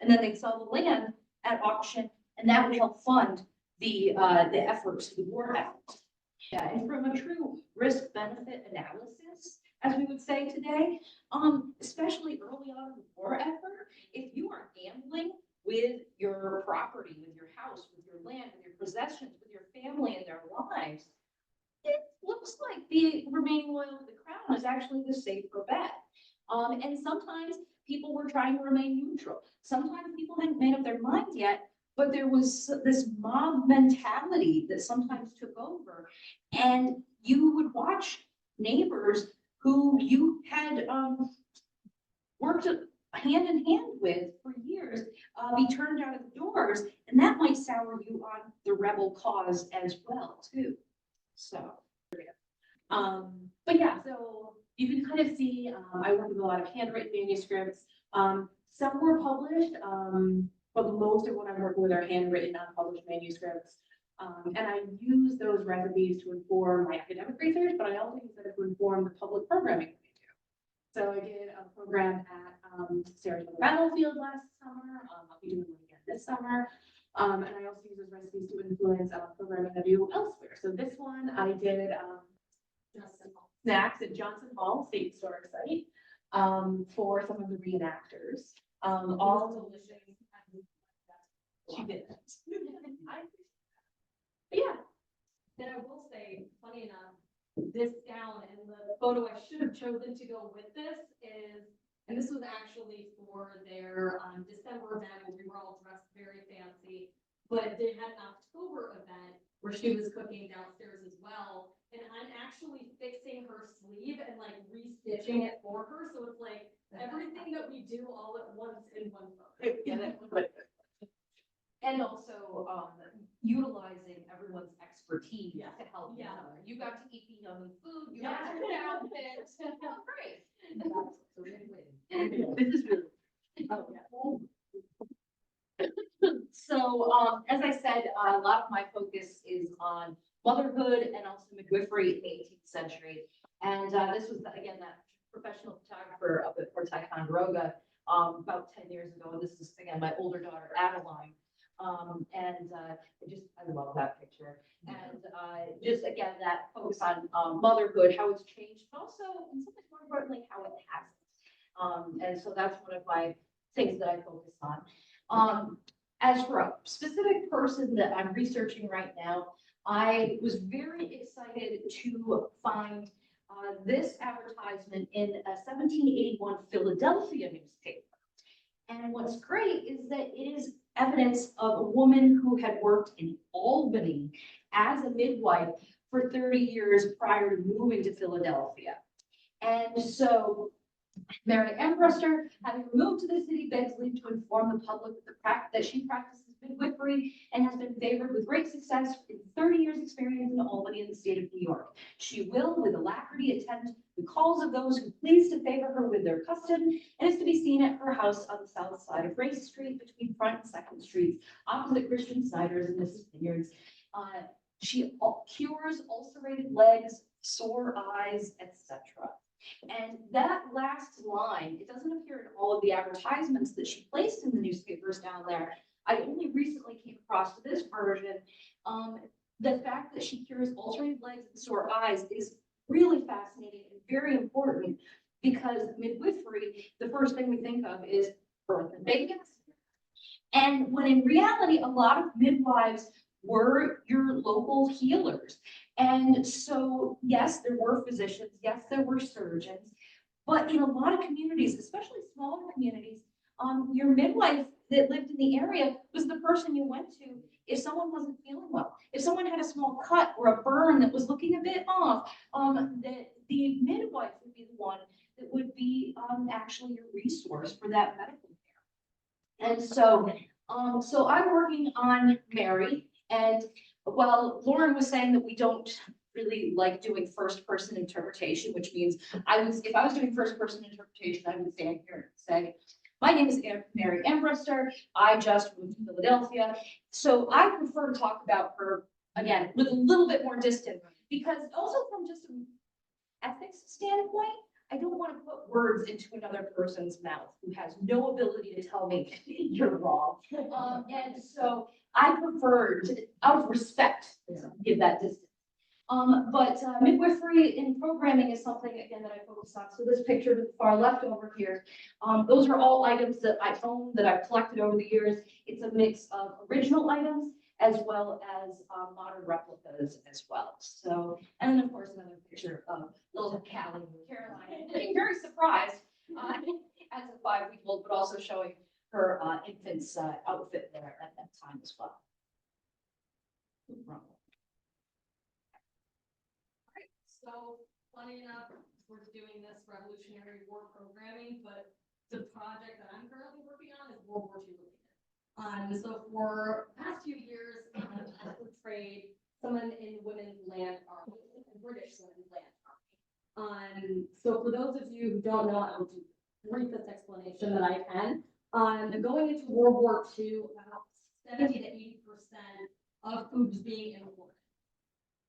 And then they'd sell the land at auction, and that would help fund the efforts, the war efforts. Yeah, and from a true risk-benefit analysis, as we would say today, especially early on in the war effort, if you are gambling with your property, with your house, with your land, with your possessions, with your family and their lives, it looks like the remaining loyal to the crown is actually the safer bet. And sometimes people were trying to remain neutral. Sometimes people hadn't made up their minds yet, but there was this mob mentality that sometimes took over. And you would watch neighbors who you had worked hand in hand with for years be turned out of the doors. And that might sour you on the rebel cause as well, too. So, but yeah, so you can kind of see, I work with a lot of handwritten manuscripts. Some were published, but most of what I'm working with are handwritten, unpublished manuscripts. And I use those recipes to inform my academic research, but I also use them to inform the public programming that we do. So I did a program at Saratoga Battlefield last summer. I'll be doing one again this summer. And I also use those recipes to influence programming I do elsewhere. So this one I did snacks at Johnson Hall State Historic Site for some of the reenactors. All delicious. She did. Yeah. And I will say, funny enough, this gown and the photo I should have chosen to go with this is, and this was actually for their December event where we were all dressed very fancy, but they had an October event where she was cooking downstairs as well. And I'm actually fixing her sleeve and like restitching it for her. So it's like everything that we do all at once in one photo. And also utilizing everyone's expertise to help each other. You got to eat the yummy food, you got to outfit. Oh, great. So win-win. This is really. Oh, yeah. So, as I said, a lot of my focus is on motherhood and also midwifery in the 18th century. And this was, again, that professional photographer up at Fort Ticonderoga about 10 years ago. And this is, again, my older daughter, Adeline. I love that picture. And just, again, that focus on motherhood, how it's changed, but also, and so much more importantly, how it hasn't. And so that's one of my things that I focus on. As for a specific person that I'm researching right now, I was very excited to find this advertisement in a 1781 Philadelphia newspaper. And what's great is that it is evidence of a woman who had worked in Albany as a midwife for 30 years prior to moving to Philadelphia. And so Mary Embruster, having moved to the city, begs leave to inform the public that she practices midwifery and has been favored with great success in 30 years experience in Albany in the state of New York. She will, with alacrity, attend the calls of those who please to favor her with their custom, and is to be seen at her house on the south side of Race Street between Front and Second Streets, opposite Christian Snyder's and Mrs. Vineyard's. She cures ulcerated legs, sore eyes, etc. And that last line, it doesn't appear in all of the advertisements that she placed in the newspapers down there. I only recently came across this version. The fact that she cures ulcerated legs and sore eyes is really fascinating and very important, because midwifery, the first thing we think of is birth and babies. And when in reality, a lot of midwives were your local healers. And so, yes, there were physicians, yes, there were surgeons, but in a lot of communities, especially smaller communities, your midwife that lived in the area was the person you went to if someone wasn't feeling well. If someone had a small cut or a burn that was looking a bit off, the midwife would be the one that would be actually your resource for that medical care. And so, so I'm working on Mary. And while Lauren was saying that we don't really like doing first person interpretation, which means if I was doing first person interpretation, I would stand here and say, my name is Mary Embruster. I just moved to Philadelphia. So I prefer to talk about her, again, with a little bit more distance, because also from just an ethics standpoint, I don't want to put words into another person's mouth who has no ability to tell me you're wrong. And so I prefer to, out of respect, give that distance. But midwifery in programming is something, again, that I focus on. So this picture to the far left over here, those are all items that I own, that I've collected over the years. It's a mix of original items as well as modern replicas as well. So, and then of course, another picture of little Caroline, looking very surprised as a 5-week-old, but also showing her infant's outfit there at that time as well. So funny enough, we're doing this Revolutionary War programming, but the project that I'm currently working on is World War II related. So for the past few years, I've portrayed someone in Women's Land Army, the British Women's Land Army. So for those of you who don't know, I'll do the briefest explanation that I can. Going into World War II, about 70 to 80% of food was being imported.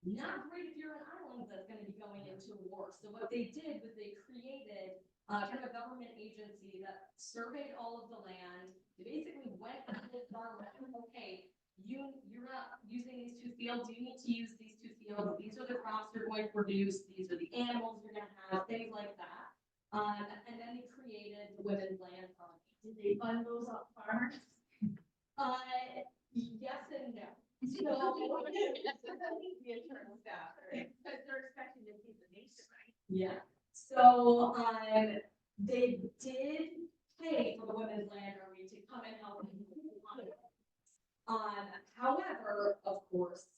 Not great if you're an island that's going to be going into war. So what they did was they created kind of a government agency that surveyed all of the land. They basically went to the farmer, okay, you're not using these 2 fields, you need to use these 2 fields. These are the crops you're going to produce. These are the animals you're going to have, things like that. And then they created the Women's Land Army. Did they fund those farmers? Yes and no. So, the internal staff, right? Because they're expecting to keep the nation, right? Yeah. So, they did pay for the Women's Land Army to come and help. However, of course,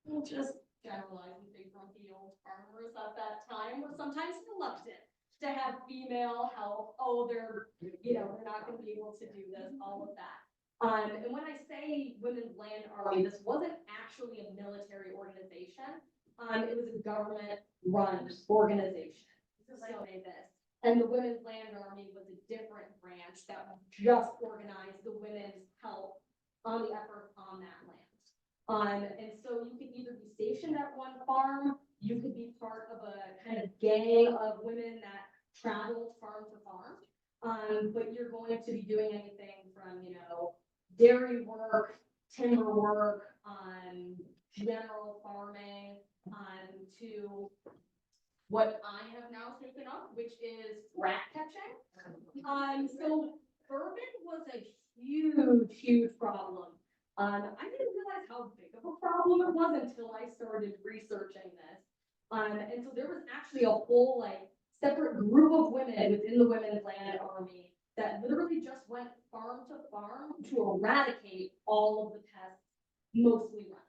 we'll just generalize and think from the old farmers at that time were sometimes reluctant to have female help. Oh, they're not going to be able to do this, all of that. And when I say Women's Land Army, this wasn't actually a military organization. It was a government-run organization. So this. And the Women's Land Army was a different branch that just organized the women's help on the efforts on that land. And so you could either be stationed at one farm, you could be part of a kind of gang of women that traveled farm to farm. But you're going to be doing anything from, dairy work, timber work, general farming, to what I have now taken up, which is rat catching. So bourbon was a huge problem. I didn't realize how big of a problem it was until I started researching this. And so there was actually a whole separate group of women within the Women's Land Army that literally just went farm to farm to eradicate all of the pests, mostly rats.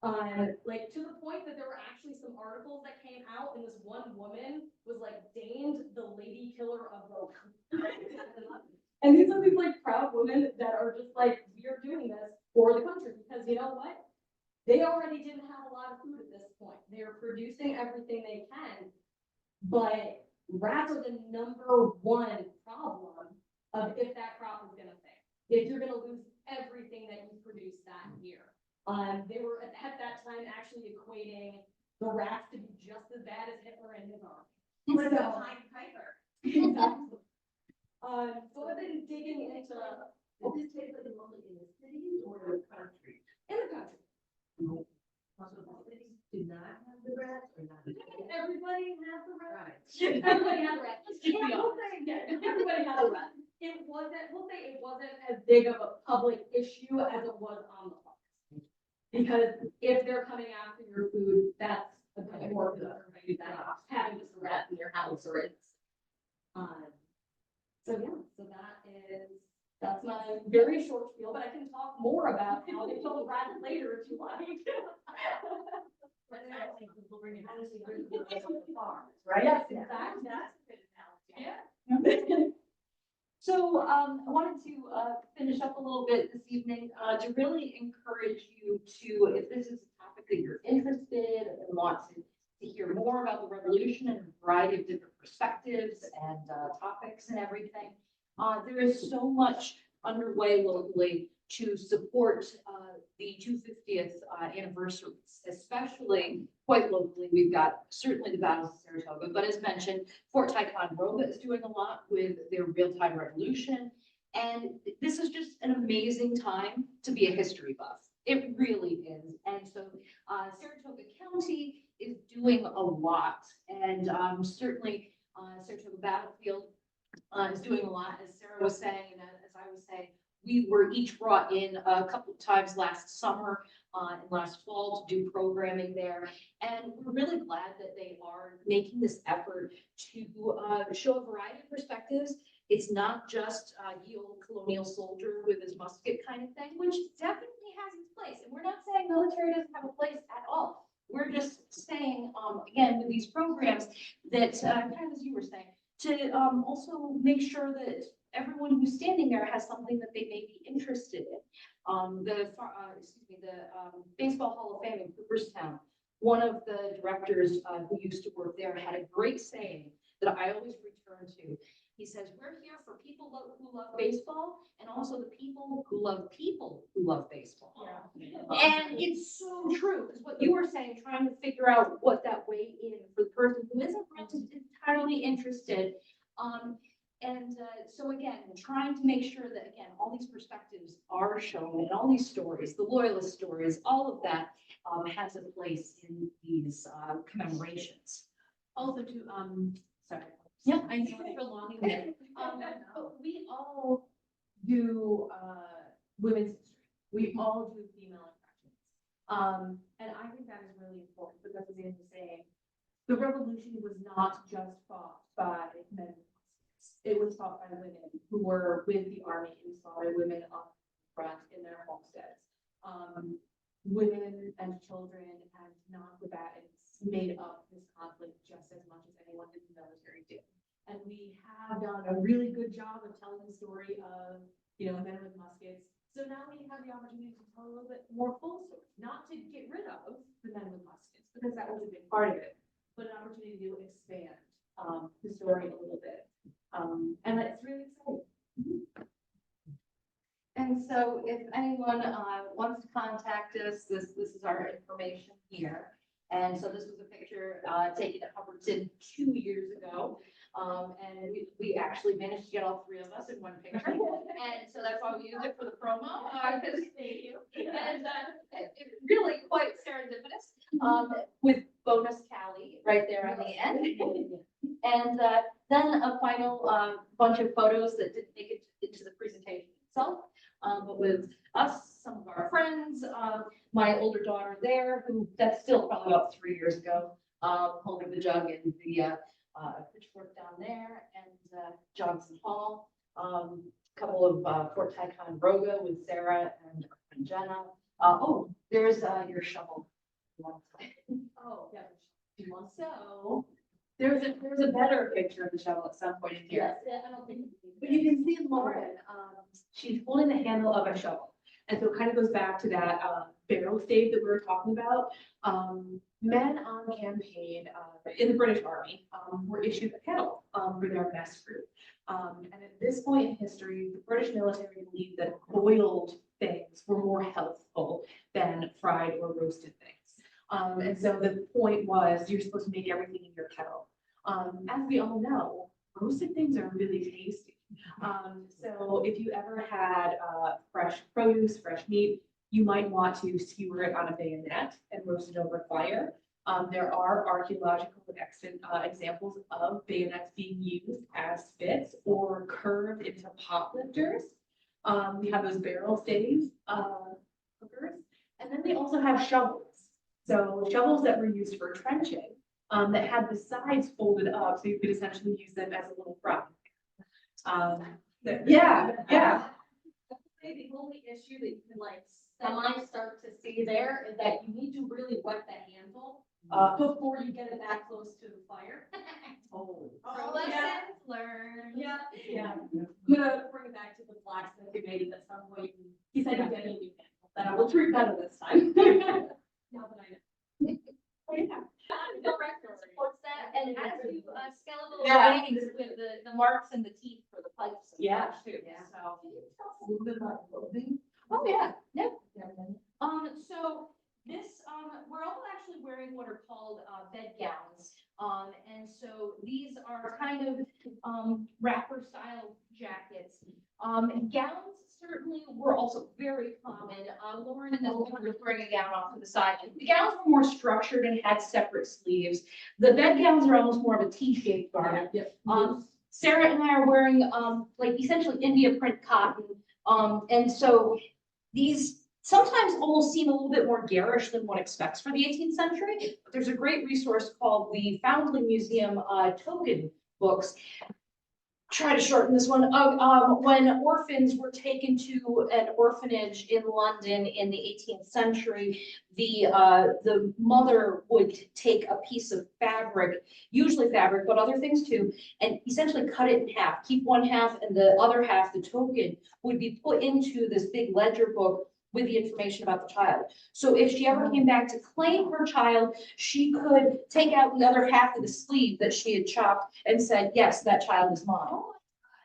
To the point that there were actually some articles that came out, and this one woman was deigned the lady killer of the and these are these proud women that are just we are doing this for the country, because you know what? They already didn't have a lot of food at this point. They're producing everything they can, but rats are the #1 problem of if that crop is gonna fail. If you're gonna lose everything that you produced that year. They were at that time actually equating the rats to be just as bad as Hitler and his army. What about Pied Piper? Exactly. So I've been digging into Did this take place only in the cities or the country? in the country. Also, the cities do not have the rats or not? Everybody has the rats. Right. Everybody had a rat. Everybody had a rat. It wasn't, we'll say it wasn't as big of a public issue as it was on the farm. Because if they're coming after your food, that's a bit more than everybody than having just a rat in your house or it's. So that's my very short spiel, but I can talk more about how they killed rats later if you like. Right? Yes, exactly. That's a good analogy. Yeah. So I wanted to finish up a little bit this evening to really encourage you to, if this is a topic that you're interested and want to hear more about the revolution and a variety of different perspectives and topics and everything, there is so much underway locally to support the 250th anniversaries, especially quite locally. We've got certainly the battles of Saratoga, but as mentioned, Fort Ticonderoga is doing a lot with their real-time revolution. And this is just an amazing time to be a history buff. It really is. And so Saratoga County is doing a lot. And certainly Saratoga Battlefield is doing a lot, as Sarah was saying, and as I was saying. We were each brought in a couple of times last summer and last fall to do programming there. And we're really glad that they are making this effort to show a variety of perspectives. It's not just the old colonial soldier with his musket kind of thing, which definitely has its place. And we're not saying military doesn't have a place at all. We're just saying, again, with these programs that, kind of as you were saying, to also make sure that everyone who's standing there has something that they may be interested in. The Baseball Hall of Fame in Cooperstown, one of the directors who used to work there had a great saying that I always return to. He says, we're here for people who love baseball and also the people who love baseball. And it's so true, because what you were saying, trying to figure out what that way in for the person who isn't entirely interested. So again, trying to make sure that, again, all these perspectives are shown and all these stories, the loyalist stories, all of that has a place in these commemorations. Also to, sorry. Yeah. I know it's prolonging it. But we all do, women's history. We all do female impressions. And I think that is really important because as Anne was saying, the revolution was not just fought by men. It was fought by women who were with the army and spotted women up front in their homesteads. Women and children and non-combatants made up this conflict just as much as anyone in the military did. And we have done a really good job of telling the story of, men with muskets. So now we have the opportunity to tell a little bit more full story, not to get rid of the men with muskets, because that was a big part of it, but an opportunity to expand the story a little bit. And it's really exciting. And so if anyone wants to contact us, this is our information here. And so this was a picture taken at Hubbardton 2 years ago. And we actually managed to get all three of us in one picture. And so that's why we used it for the promo. Thank you. And it's really quite serendipitous with bonus Cali right there on the end. And then a final bunch of photos that didn't make it into the presentation itself. But with us, some of our friends, my older daughter there, who that's still probably about 3 years ago, holding the jug and the pitchfork down there, and Johnson Hall, a couple of Fort Ticonderoga with Sara and Jenna. Oh, there's your shovel. Oh, yeah. So there's a better picture of the shovel at some point in here. Yes, I don't think. But you can see Lauren, she's holding the handle of a shovel. And so it kind of goes back to that barrel stave that we were talking about. Men on campaign in the British Army were issued a kettle for their mess group. And at this point in history, the British military believed that boiled things were more healthful than fried or roasted things. And so the point was you're supposed to make everything in your kettle. As we all know, roasted things are really tasty. So if you ever had fresh produce, fresh meat, you might want to skewer it on a bayonet and roast it over fire. There are archaeological examples of bayonets being used as spits or curved into pot lifters. We have those barrel staves cookers, and then they also have shovels. So shovels that were used for trenching that had the sides folded up, so you could essentially use them as a little fry. Yeah. The only issue that you can like start to see there is that you need to really wet the handle before you get it that close to the fire. Lessons learned. Yeah. I'm gonna bring it back to the blacksmith who made it at some point. He said he'd get me a new handle, that I will treat better this time. Now that I know. Supports that, and as you skeletal Yeah. rings with the marks and the teeth for the pipes. and Yeah. such, too. Yeah. So. Can you tell us a little bit about clothing? Oh, yeah, yep. So this, we're all actually wearing what are called bed gowns. And so these are kind of wrapper style jackets. Gowns certainly were also very common. Lauren and then we're bring a gown off to the side. The gowns were more structured and had separate sleeves. The bed gowns are almost more of a T-shaped garment. Sarah and I are wearing like essentially India print cotton. And so these sometimes almost seem a little bit more garish than one expects for the 18th century. But there's a great resource called the Foundling Museum token books. Try to shorten this one. When orphans were taken to an orphanage in London in the 18th century, the mother would take a piece of fabric, usually fabric, but other things too, and essentially cut it in half. Keep one half, and the other half, the token, would be put into this big ledger book with the information about the child. So if she ever came back to claim her child, she could take out the other half of the sleeve that she had chopped and said, yes, that child is mine.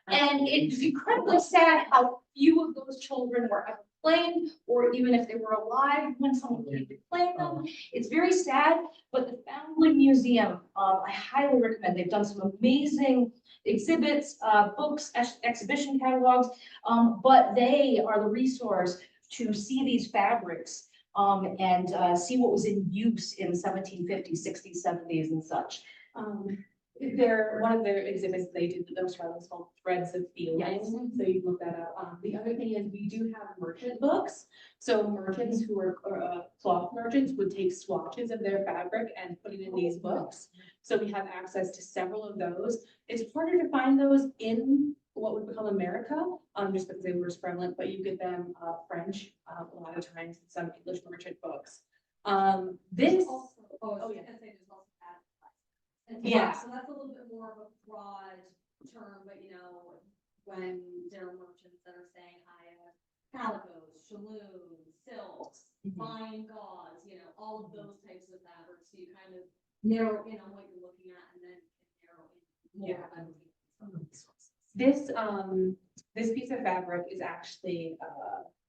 And it's incredibly sad how few of those children were ever claimed, or even if they were alive when someone came to claim them. It's very sad, but the Foundling Museum, I highly recommend. They've done some amazing exhibits, books, exhibition catalogs, but they are the resource to see these fabrics and see what was in use in 1750s, 60s, 70s and such. One of their exhibits they did with those was called Threads of Feeling. Yes. So you can look that up. The other thing is we do have merchant books. So merchants who are cloth merchants would take swatches of their fabric and put it in these books. So we have access to several of those. It's harder to find those in what would become America, just because they were prevalent, but you get them French a lot of times in some English merchant books. This. Oh, yeah. Yeah, so that's a little bit more of a broad term, but when there are merchants that are saying, I have calicos, shalloons, silks, fine gauze, all of those types of fabrics, so you kind of narrow in on what you're looking at and then narrow in Yeah. on some of these sources. This piece of fabric is actually,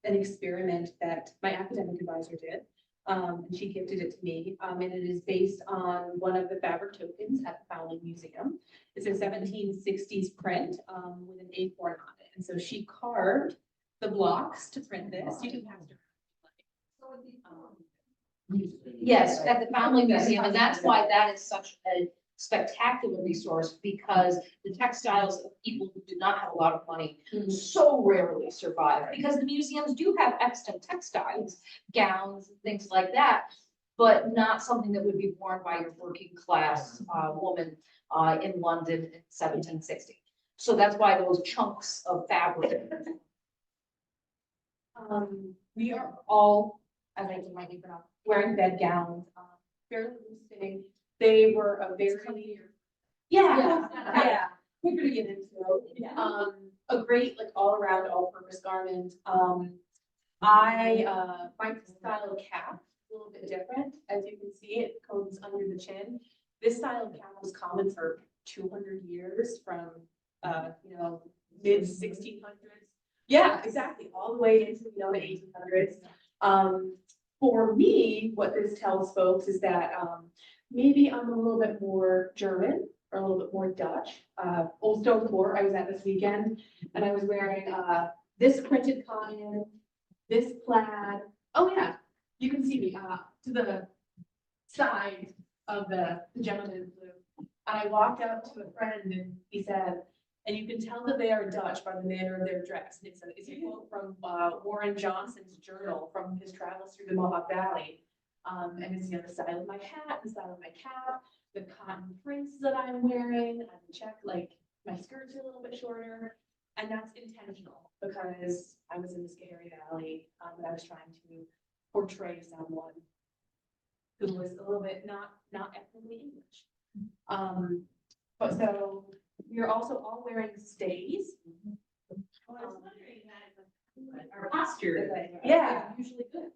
an experiment that my academic advisor did. And she gifted it to me, and it is based on one of the fabric tokens at the Fowling Museum. It's a 1760s print, with an acorn on it, and so she carved the blocks to print this. You can pass it around. Yes, at the Family Museum, and that's why that is such a spectacular resource, because the textiles of people who do not have a lot of money so rarely survive, because the museums do have extant textiles, gowns, and things like that, but not something that would be worn by your working class woman in London in 1760. So that's why those chunks of fabric. We are all, as I did my apron off, wearing bed gowns, fairly loose fitting. They were a very, yeah, we're gonna get into it. A great, like, all around, all-purpose garment. My style of cap is a little bit different. As you can see, it comes under the chin. This style of cap was common for 200 years, from, mid 1600s. Yeah, exactly, all the way into, the 1800s. For me, what this tells folks is that, maybe I'm a little bit more German or a little bit more Dutch. Old Stone Court, I was at this weekend, and I was wearing, this printed cotton, this plaid. Oh yeah, you can see me, to the side of the gentleman in blue. And I walked up to a friend and he said, and you can tell that they are Dutch by the manner of their dress. And it's a quote from Warren Johnson's journal from his travels through the Mohawk Valley. And it's, the style of my hat, the style of my cap, the cotton prints that I'm wearing. I can check, like, my skirts are a little bit shorter. And that's intentional, because I was in the Schoharie Valley, and I was trying to portray someone who was a little bit not ethnically English. But so we're also all wearing stays. Our posture. Yeah, usually good.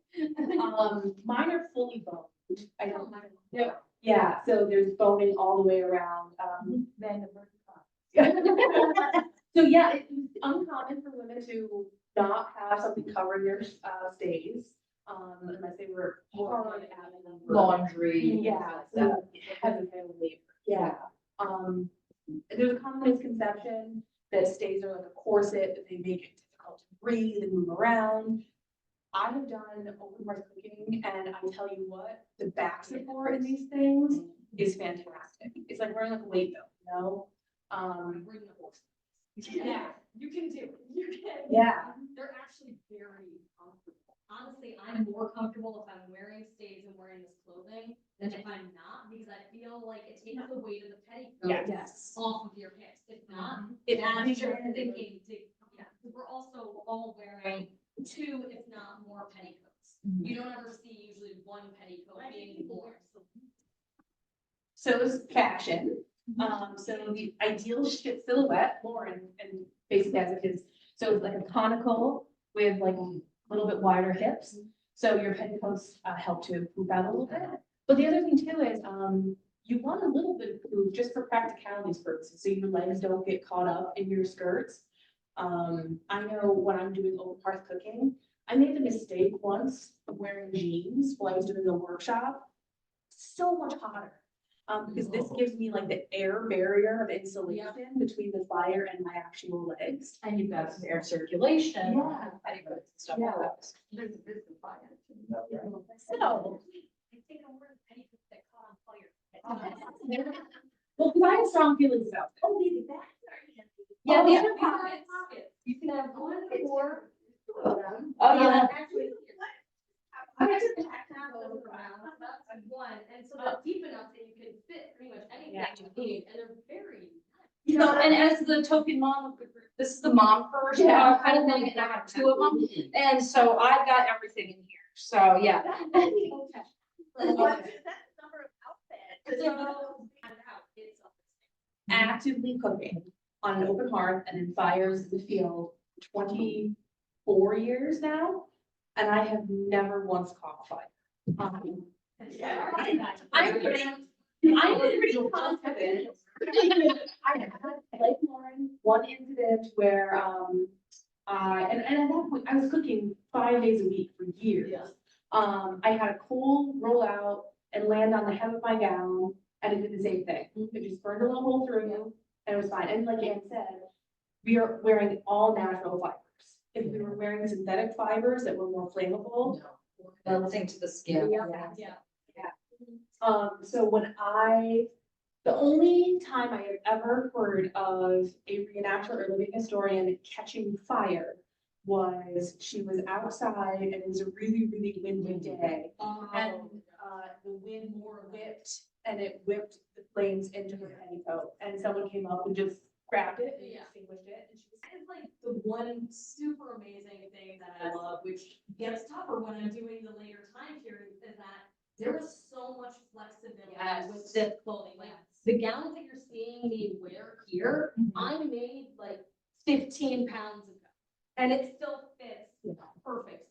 Mine are fully boned. I don't mind. Yeah, so there's boning all the way around. Then so yeah, it's uncommon for women to not have something covering their stays, unless they were hard at Laundry. Yeah, so heavy labor. Yeah. There's a common misconception that stays are like a corset, that they make it difficult to breathe and move around. I have done open hearth cooking, and I tell you what, the back support in these things is fantastic. It's like wearing like a weight belt, Bring the horse. Yeah, you can do it. You can. Yeah. They're actually very comfortable. Honestly, I'm more comfortable if I'm wearing stays and wearing this clothing than if I'm not, because I feel like it takes the weight of the petticoat Yes. off of your hips. If not, It I'm adds sure your- thinking, because we're also all wearing 2, if not more petticoats. You don't ever see usually one petticoat being worn. So it's fashion. So the ideal silhouette, Lauren, and basically as it is, so it's like a conical with like a little bit wider hips. So your petticoats help to poop out a little bit. But the other thing too is, you want a little bit of poop just for practicality's purposes, so your legs don't get caught up in your skirts. I know when I'm doing open hearth cooking, I made the mistake once of wearing jeans while I was doing a workshop. So much hotter. Because this gives me like the air barrier of insulation between the fire and my actual legs. And you've got some air circulation. Yeah. Petticoats and stuff Yeah. like that. There's a business bias. So, I think I'm wearing petticoats that caught on fire. well, because I have strong feelings about it. Oh, maybe that. Yeah, Oh, these yeah. are pockets. You can have 1 or 2 of them. Oh, yeah. Actually, I just have those around, that's one, and so they're deep enough that you can fit pretty much anything you need, and they're very. And as the token mom of the group, this is the mom purse, kind of thing, and I have 2 of them. And so I've got everything in here. So, yeah. Actively cooking on an open hearth and in fires in the field 24 years now, and I have never once caught fire. I'm pretty confident I had, like Lauren, one incident where, and at that point, I was cooking 5 days a week for years. Yeah. I had a coal roll out and land on the hem of my gown, and it did the same thing. It just burned a little hole through, and it was fine. And like Ann said, we are wearing all natural fibers. If we were wearing synthetic fibers that were more flammable, Melting to the skin. Yeah. so the only time I have ever heard of a reenactor or living historian catching fire was she was outside and it was a really, really windy day. And the wind more whipped and it whipped the flames into her petticoat. And someone came up and just grabbed it and extinguished it. And she was It's like the one super amazing thing that I love, which gets tougher when I'm doing the later time periods, is that there was so much flexibility with this clothing. Like the gowns that you're seeing me wear here, I made like 15 pounds ago, and it still fits perfectly.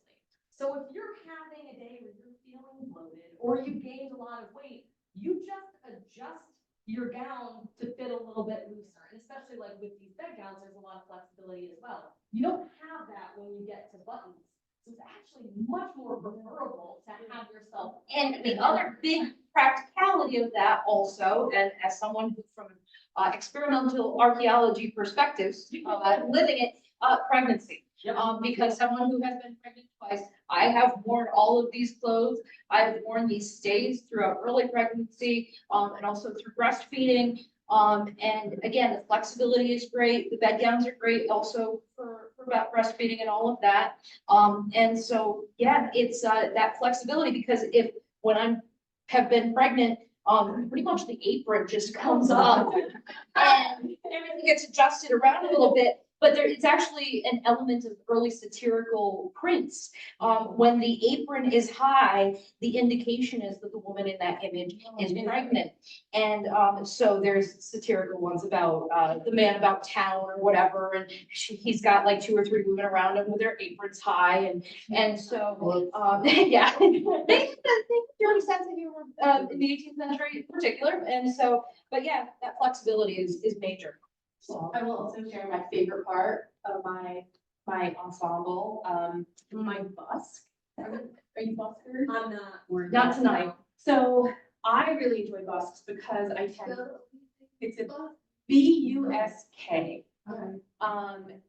So if you're having a day where you're feeling bloated or you gained a lot of weight, you just adjust your gown to fit a little bit looser. And especially like with these bed gowns, there's a lot of flexibility as well. You don't have that when you get to buttons. So it's actually much more preferable to have yourself. And the other big practicality of that also, and as someone who from experimental archaeology perspectives, living it, pregnancy. Because someone who has been pregnant twice, I have worn all of these clothes. I have worn these stays throughout early pregnancy, and also through breastfeeding. And again, the flexibility is great. The bed gowns are great also for about breastfeeding and all of that. And so, yeah, it's that flexibility because when have been pregnant, pretty much the apron just comes up and everything gets adjusted around a little bit. But it's actually an element of early satirical prints. When the apron is high, the indication is that the woman in that image is pregnant. And so there's satirical ones about the man about town or whatever, and he's got like 2 or 3 women around him with their aprons high, and so yeah, they had dirty sense of humor in the 18th century in particular, and so, but yeah, that flexibility is major. So. I will also share my favorite part of my ensemble, my busk. Are you buskers? I'm not. Not tonight. So I really enjoy busks because I tend, it's a B-U-S-K.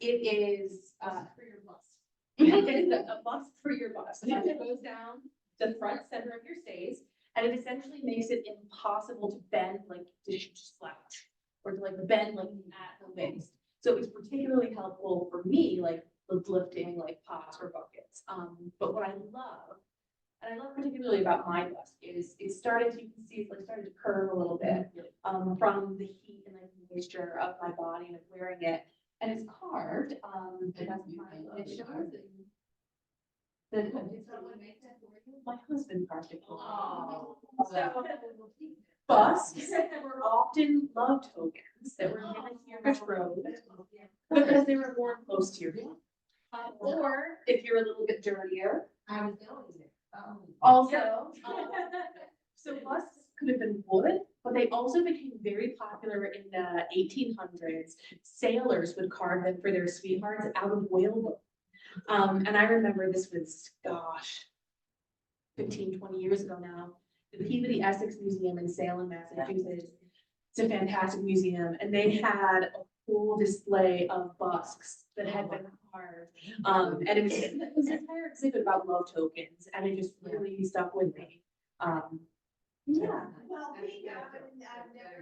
It is, For your bust. it is a bust for your bust. It goes down the front center of your stays, and it essentially makes it impossible to bend, like to slouch, or to like bend like at the waist. So it's particularly helpful for me, like with lifting like pots or buckets. But what I love, and I love particularly about my bust, is it started to, you can see it's like started to curve a little bit from the heat and like the moisture of my body and wearing it. And it's carved, it shows it. My husband carved it. Oh. So, busks were often love tokens that were given to your betrothed because they were worn close to your heart. Or if you're a little bit dirtier, I was going there. also, so busks could have been wood, but they also became very popular in the 1800s. Sailors would carve them for their sweethearts out of whalebone. And I remember this was, gosh, 15, 20 years ago now. The Peabody Essex Museum in Salem, Massachusetts. It's a fantastic museum, and they had a full display of busks that had been carved. And it was an entire exhibit about love tokens, and it just really stuck with me. Yeah. Well, we got, I've never